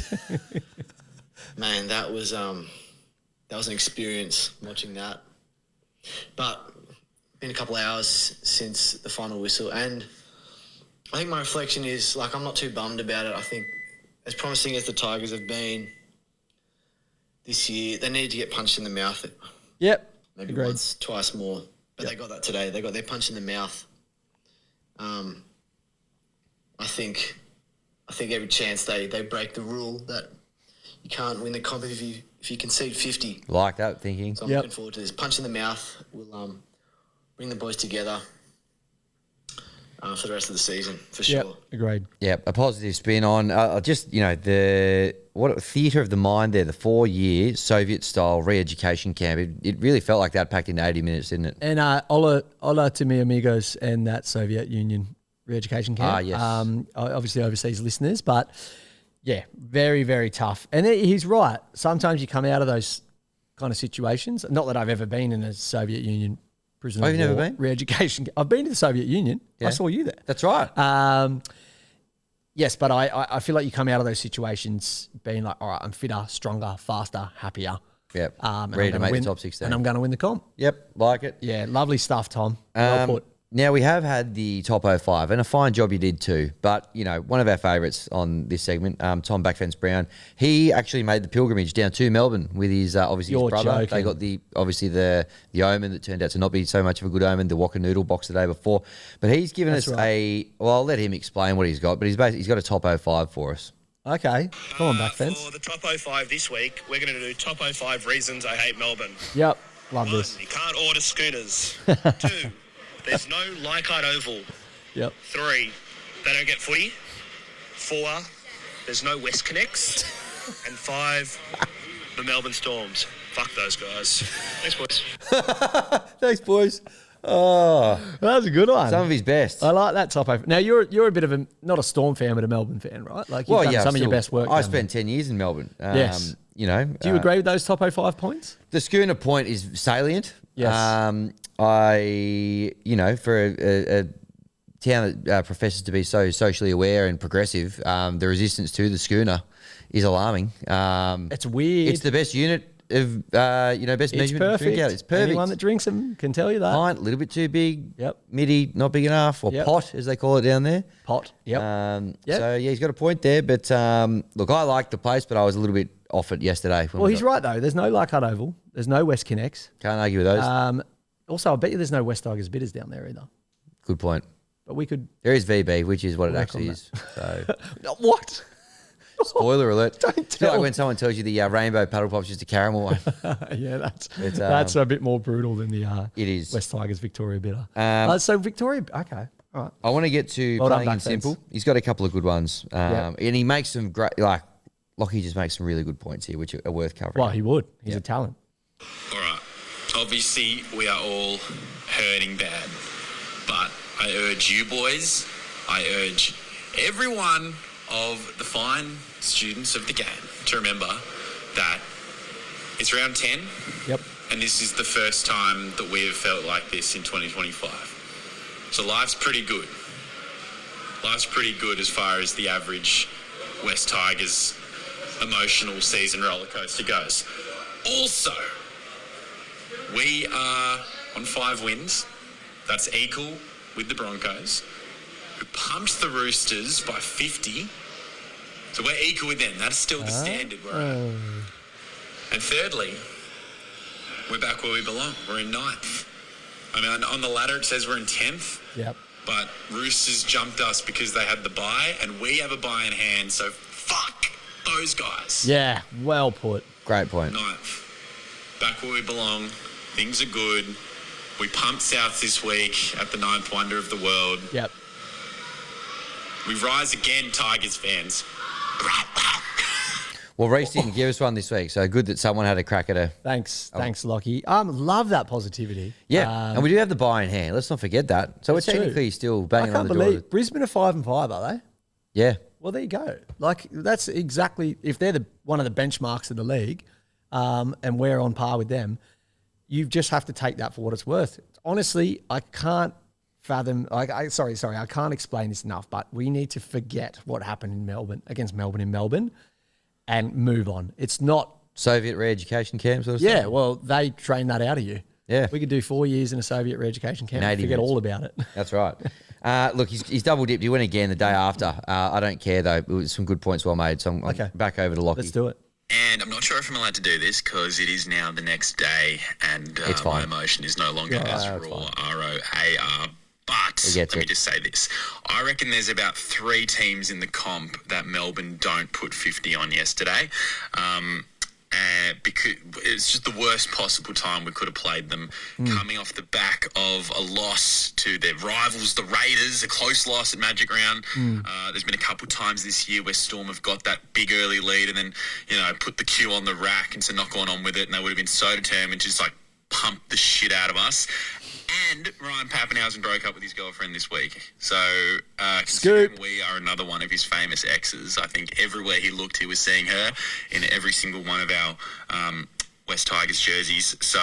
Man, that was an experience watching that. But been a couple of hours since the final whistle, and I think my reflection is, like, I'm not too bummed about it. I think as promising as the Tigers have been this year, they needed to get punched in the mouth.
Yep.
Maybe
Agreed.
once, twice more. But they got that today. They got their punch in the mouth. I think every chance they break the rule that you can't win the comp if you concede 50.
Like that thinking.
So I'm looking forward to this. Punch in the mouth will bring the boys together for the rest of the season, for sure.
Yep. Agreed.
Yeah, a positive spin on the theatre of the mind there, the 4-year Soviet-style re-education camp. It really felt like that packed in 80 minutes, didn't it?
And hola to mi amigos and that Soviet Union re-education camp.
Yes.
Obviously overseas listeners, but yeah, very, very tough. And he's right. Sometimes you come out of those kind of situations. Not that I've ever been in a Soviet Union prisoner of war
never been?
re-education. I've been to the Soviet Union.
Yeah.
I saw you there.
That's right.
Yes, but I feel like you come out of those situations being like, all right, I'm fitter, stronger, faster, happier.
Yep.
And
Ready
I'm
to
gonna
make the top 16.
And I'm going to win the comp.
Yep, like it.
Yeah, lovely stuff, Tom. Well put.
Now, we have had the top 05, and a fine job you did too. But, one of our favourites on this segment, Tom Backfence Brown, he actually made the pilgrimage down to Melbourne with his, obviously, his brother.
Joking.
They got the omen that turned out to not be so much of a good omen, the Waka Noodle box the day before. But he's given us I'll let him explain what he's got, but he's got a top 05 for us.
Okay. Come on, Backfence.
For the top 05 this week, we're going to do top 05 reasons I hate Melbourne.
Yep. Love
1,
this.
you can't order schooners. 2, there's no Leichhardt Oval.
Yep.
3, they don't get footy. 4, there's no West Connects. And 5, the Melbourne Storms. Fuck those guys. Thanks, boys.
Thanks, boys. Oh,
That was a good one.
some of his best.
I like that top 05. Now, you're a bit of not a Storm fan, but a Melbourne fan, right? Like, you've done some of your best work.
I
down
spent 10 years in Melbourne.
Yes.
Do you
Do you agree with those top 05 points?
The schooner point is salient.
Yes.
For a town that professes to be so socially aware and progressive, the resistance to the schooner is alarming.
It's weird.
It's the best unit of, best
It's
measurement.
perfect.
Drink out. It's perfect.
Anyone that drinks them can tell you that.
Pint, a little bit too big.
Yep.
Midi, not big enough. Or
Yep.
pot, as they call it down there.
Pot. Yep. Yep.
So, he's got a point there. But, look, I like the place, but I was a little bit off it yesterday.
Well, he's right, though. There's no Leichhardt Oval. There's no West Connects.
Can't argue with those.
Also, I bet you there's no West Tigers bitters down there either.
Good point.
But we could...
There is VB, which is what it
Work
actually
on
is. So,
What?
spoiler alert.
Don't
It's
tell.
like when someone tells you the rainbow paddle pop's just a caramel one.
Yeah,
It's,
that's a bit more brutal than the
It is.
West Tigers Victoria bitter. So Victoria... Okay. All right.
I want to get to
Well done,
playing him
Backfence.
simple. He's got a couple of good ones.
Yeah.
And he makes some great, like Lockie just makes some really good points here, which are worth covering.
Well, he would. He's a talent.
All right. Obviously, we are all hurting bad. But I urge you boys, I urge every one of the fine students of the game to remember that it's round 10.
Yep.
And this is the first time that we have felt like this in 2025. So life's pretty good. Life's pretty good as far as the average West Tigers emotional season roller coaster goes. Also, we are on 5 wins. That's equal with the Broncos, who pumped the Roosters by 50. So we're equal with them. That's still the standard we're at. And thirdly, we're back where we belong. We're in 9th. I mean, on the ladder it says we're in 10th.
Yep.
But Roosters jumped us because they had the bye, and we have a bye in hand, so fuck those guys.
Yeah, well put.
Great point.
9th. Back where we belong. Things are good. We pumped South this week at the 9th wonder of the world.
Yep.
We rise again, Tigers fans.
Well, Reece didn't give us one this week, so good that someone had a crack at her.
Thanks, Lockie. Love that positivity.
Yeah, and we do have the bye in hand. Let's not forget that. So we're
That's true.
technically still
I
banging on
can't
the door.
believe Brisbane are 5-5, are they?
Yeah.
Well, there you go. Like that's exactly if they're one of the benchmarks of the league, and we're on par with them. You just have to take that for what it's worth. Honestly, I can't fathom. I can't explain this enough. But we need to forget what happened in Melbourne against Melbourne in Melbourne, and move on. It's not
Soviet re-education camp sort of
Yeah,
stuff?
well, they train that out of you.
Yeah.
We could do 4 years in a Soviet re-education camp and
80
forget
minutes.
all about it.
That's right. Look, he's double dipped. He went again the day after. I don't care though. It was some good points well made. So I'm back over to Lockie.
Let's do it.
And I'm not sure if I'm allowed to do this because it is now the next day and
It's
my
fine.
emotion is no longer as
it's
raw,
fine.
R-O-A-R. But
We get
let me
it.
just say this. I reckon there's about 3 teams in the comp that Melbourne don't put 50 on yesterday. Because it's just the worst possible time we could have played them, coming off the back of a loss to their rivals, the Raiders, a close loss at Magic Round. There's been a couple times this year where Storm have got that big early lead and then, put the queue on the rack and so not gone on with it, and they would have been so determined to just pump the shit out of us. And Ryan Pappenhausen broke up with his girlfriend this week. So, considering we are another one of his famous exes, I think everywhere he looked, he was seeing her in every single one of our West Tigers jerseys. So,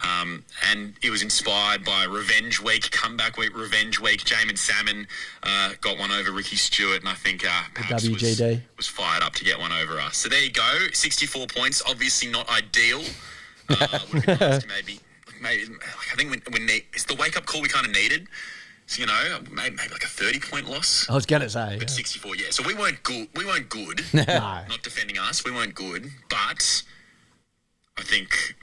and it was inspired by Revenge Week, Comeback Week, Revenge Week. Jamin Salmon got one over Ricky Stewart, and I think Paps
WGD.
was fired up to get one over us. So there you go, 64 points. Obviously not ideal. Would have been nice to maybe I think when it's the wake up call we kind of needed. So, maybe like a 30-point loss.
I was going to say.
But 64, yeah. So we weren't good.
No.
Not defending us. We weren't good. But I think,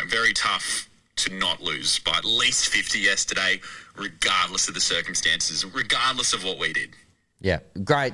very tough to not lose by at least 50 yesterday, regardless of the circumstances, regardless of what we did.
Yeah, great.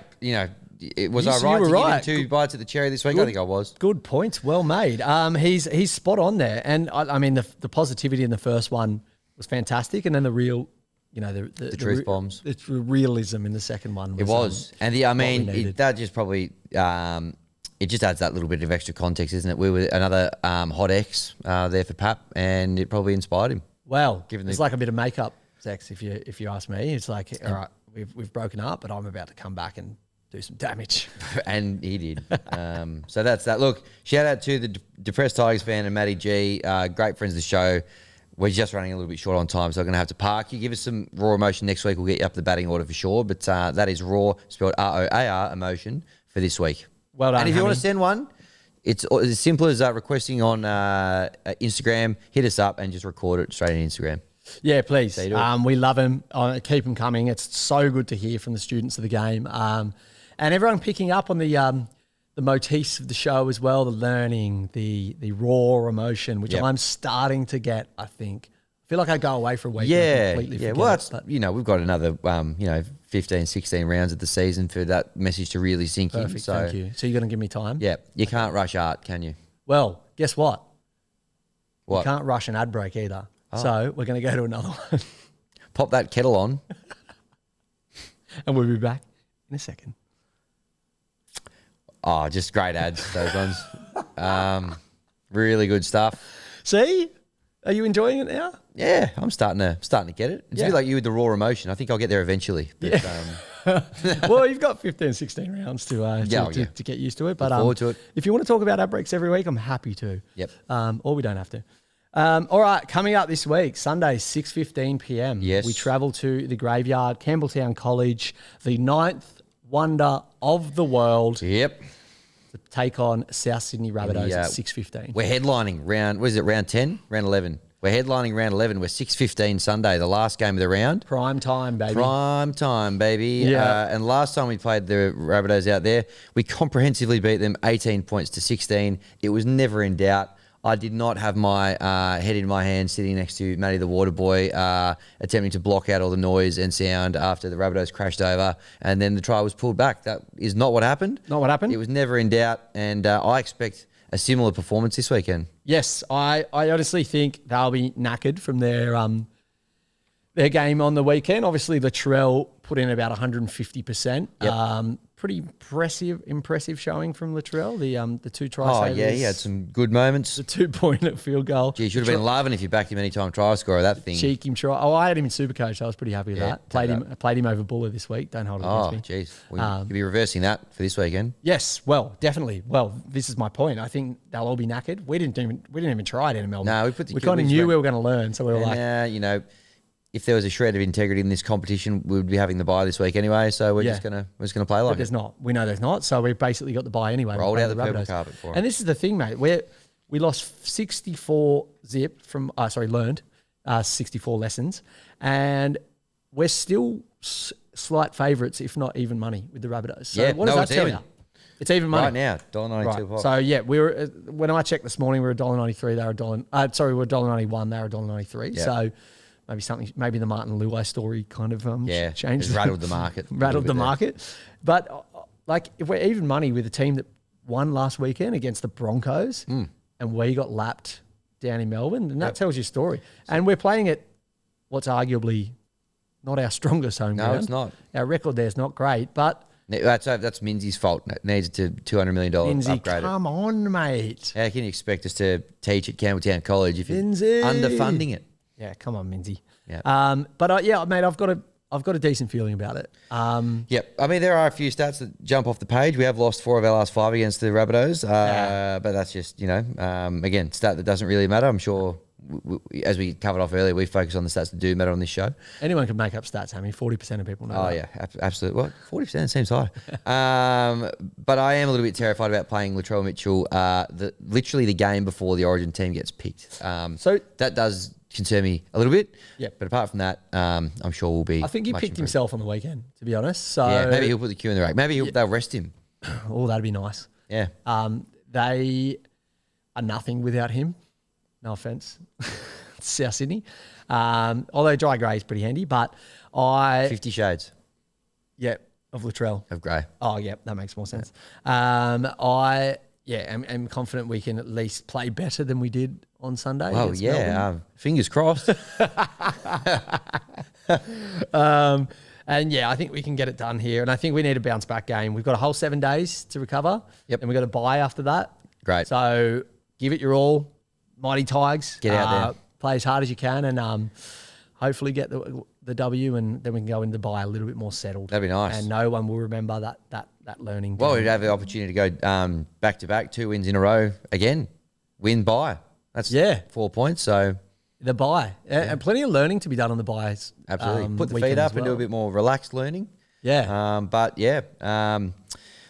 Was
You-
I
you
right
were
to
right.
give him 2 bites at the cherry this week? I think I was.
Good points, well made. He's spot on there, and I mean the positivity in the first one was fantastic, and then the real, the
truth bombs.
It's realism in the second one.
It was. And
needed.
that just probably, it just adds that little bit of extra context, isn't it? We were another hot ex there for Pap, and it probably inspired him.
Well,
Given
it's
the-
like a bit of makeup sex, if you ask me. It's like, all right, we've broken up, but I'm about to come back and do some damage.
And he did. So that's that. Look, shout out to the Depressed Tigers fan and Matty G. Great friends of the show. We're just running a little bit short on time, so I'm going to have to park you. Give us some raw emotion next week. We'll get you up the batting order for sure. But that is raw, spelled ROAR, emotion for this week.
Well done,
And if you want to
Hammy.
send one, it's as simple as requesting on Instagram. Hit us up and just record it straight on Instagram.
Yeah, please.
So you do it.
We love them. Keep them coming. It's so good to hear from the students of the game. And everyone picking up on the motifs of the show as well, the learning, the raw emotion, which
Yep.
I'm starting to get, I think. I feel like I go away for a week
Yeah,
and completely
yeah.
forget
Well,
it,
that's,
but
we've got another, 15, 16 rounds of the season for that message to really sink in.
perfect,
So,
thank you. So you're going to give me time?
yeah, you can't rush art, can you?
Well, guess what?
What?
You can't rush an ad break either. So we're going to go to another one.
Pop that kettle on.
And we'll be back in a second.
Oh, just great ads, those ones. Really good stuff.
See? Are you enjoying it now?
Yeah, I'm starting to get it. It's a bit like you with the raw emotion. I think I'll get there eventually. But,
Well, you've got 15, 16 rounds to get used to it. But
Look forward to it.
If you want to talk about ad breaks every week, I'm happy to.
Yep.
Or we don't have to. All right, coming up this week, Sunday, 6:15 p.m.
Yes.
We travel to the graveyard, Campbelltown College, the 9th wonder of the world,
Yep.
to take on South Sydney Rabbitohs at 6:15.
We're headlining round 10? Round 11. We're headlining round 11. We're 6:15 Sunday, the last game of the round.
Prime time, baby.
Prime time, baby.
Yeah.
And last time we played the Rabbitohs out there, we comprehensively beat them 18 points to 16. It was never in doubt. I did not have my head in my hand sitting next to Matty the Water Boy, attempting to block out all the noise and sound after the Rabbitohs crashed over, and then the try was pulled back. That is not what happened.
Not what happened?
It was never in doubt, and I expect a similar performance this weekend.
Yes, I honestly think they'll be knackered from their game on the weekend. Obviously, Latrell put in about 150%.
Yep.
Pretty impressive showing from Latrell. The two try savers.
Oh, yeah, he had some good moments.
The 2-point field goal.
Gee, you should have been loving if you backed him anytime try scorer, that thing.
Cheek him try. Oh, I had him in Supercoach. I was pretty happy with that. Played him over Buller this week. Don't hold it against me.
Oh, jeez. Well, you'll be reversing that for this weekend.
Yes, well, definitely. Well, this is my point. I think they'll all be knackered. We didn't even try it in Melbourne.
No,
we kind of knew we were going to learn, so we were like,
you know, if there was a shred of integrity in this competition, we would be having the bye this week anyway. So we're just gonna play like
but there's not. We know there's not. So we've basically got the bye anyway.
Rolled out the purple
Rabbitohs.
carpet for 'em.
And this is the thing, mate. We lost 64 zip from. Learned 64 lessons, and we're still slight favourites, if not even money, with the Rabbitohs. So what does that tell you? It's even money
right now. $1.92.
Right. So yeah, we were when I checked this morning, we were $1.93. They were we were $1.91. They were $1.93.
Yeah.
So. Maybe the Martin Luai story kind of changed.
It's rattled the market.
rattled the market. But if we're even money with a team that won last weekend against the Broncos and we got lapped down in Melbourne, then that tells your story. And we're playing at what's arguably not our strongest home ground.
No, it's not.
Our record there is not great, but
That's Minzy's fault. It needs to $200 million upgrade.
Come on, mate.
How can you expect us to teach at Campbelltown College if you're
Minzy.
underfunding it?
Yeah, come on, Minzy.
Yeah.
Mate, I've got a decent feeling about it.
Yep. I mean, there are a few stats that jump off the page. We have lost 4 of our last 5 against the Rabbitohs, but that's just, again, stat that doesn't really matter. I'm sure, as we covered off earlier, we focus on the stats that do matter on this show.
Anyone can make up stats. I mean, 40% of people know that.
Oh, yeah, absolutely. What? 40% seems high. But I am a little bit terrified about playing Latrell Mitchell literally the game before the Origin team gets picked. So that does concern me a little bit.
Yeah.
But apart from that, I'm sure we'll be.
I think he picked
improved.
himself on the weekend, to be honest. So
yeah, maybe he'll put the cue in the rack. Maybe they'll rest him.
Oh, that'd be nice.
Yeah.
They are nothing without him. No offense. South Sydney. Although dry grey is pretty handy, but
50 Shades.
Yeah, of Latrell.
Of grey.
Oh, yeah, that makes more sense. I'm confident we can at least play better than we did on Sunday.
Oh, yeah. Fingers crossed.
And yeah, I think we can get it done here. And I think we need a bounce back game. We've got a whole 7 days to recover.
Yep.
And we've got a bye after that.
Great.
So give it your all. Mighty Tigers.
Get out there.
Play as hard as you can and hopefully get the W, and then we can go into the bye a little bit more settled.
That'd be nice.
And no one will remember that learning.
Well,
game.
we'd have the opportunity to go back-to-back, 2 wins in a row again. Win bye. That's 4 points. So
the bye. And plenty of learning to be done on the byes.
Absolutely. Put the feet up and do a bit more relaxed learning.
Yeah.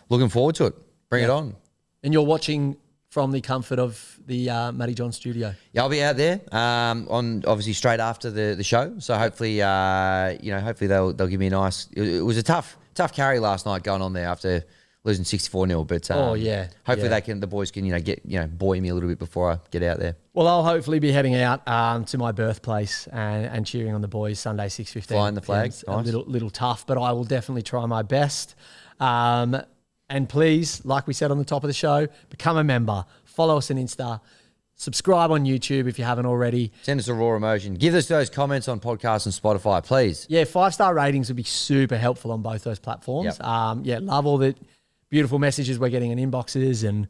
Looking forward to it. Bring it on.
And you're watching from the comfort of the Matty John studio.
Yeah, I'll be out there on obviously straight after the show. So hopefully, hopefully they'll give me a nice. It was a tough carry last night going on there after losing 64-0. But hopefully the boys can get buoy me a little bit before I get out there.
Well, I'll hopefully be heading out to my birthplace and cheering on the boys Sunday 6:15.
Flying the flag,
nice. A little tough, but I will definitely try my best. And please, like we said on the top of the show, become a member. Follow us on Insta. Subscribe on YouTube if you haven't already.
Send us a raw emotion. Give us those comments on podcasts and Spotify, please.
Yeah, 5-star ratings would be super helpful on both those platforms.
Yep.
Love all the beautiful messages we're getting in inboxes and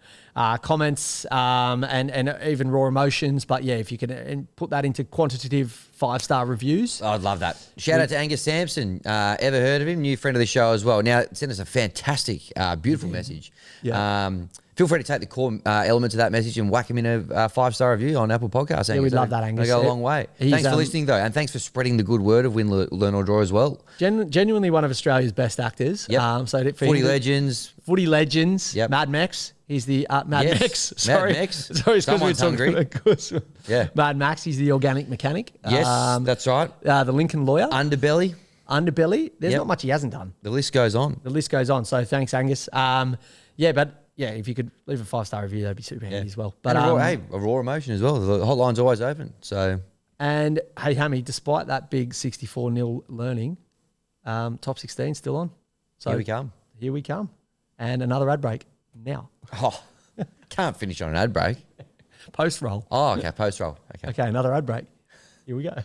comments and even raw emotions. But yeah, if you can put that into quantitative 5-star reviews.
I'd love that. Shout out to Angus Sampson. Ever heard of him? New friend of the show as well. Now, send us a fantastic, beautiful message.
Yeah.
Feel free to take the core elements of that message and whack him in a 5-star review on Apple Podcasts.
Yeah, we'd love that, Angus.
It'll go a long way. Thanks for listening, though, and thanks for spreading the good word of Win, Learn or Draw as well.
Genuinely one of Australia's best actors.
Yep.
Footy
legends.
Footy legends.
Yep.
Mad Max. He's the Mad Max. Sorry.
Mad Max.
Sorry,
Someone's hungry. Yeah.
Mad Max. He's the organic mechanic.
Yes, that's right.
The Lincoln lawyer.
Underbelly.
There's not much he hasn't done.
The list goes on.
So thanks, Angus. Yeah, if you could leave a 5-star review, that'd be super handy as well. But
and a raw emotion as well. The hotline's always open. So.
And hey, Hammy, despite that big 64-0 learning, top 16 still on. So Here we come. And another ad break now.
Oh, can't finish on an ad break.
Post roll.
Oh, okay, post roll.
Okay, another ad break. Here we go.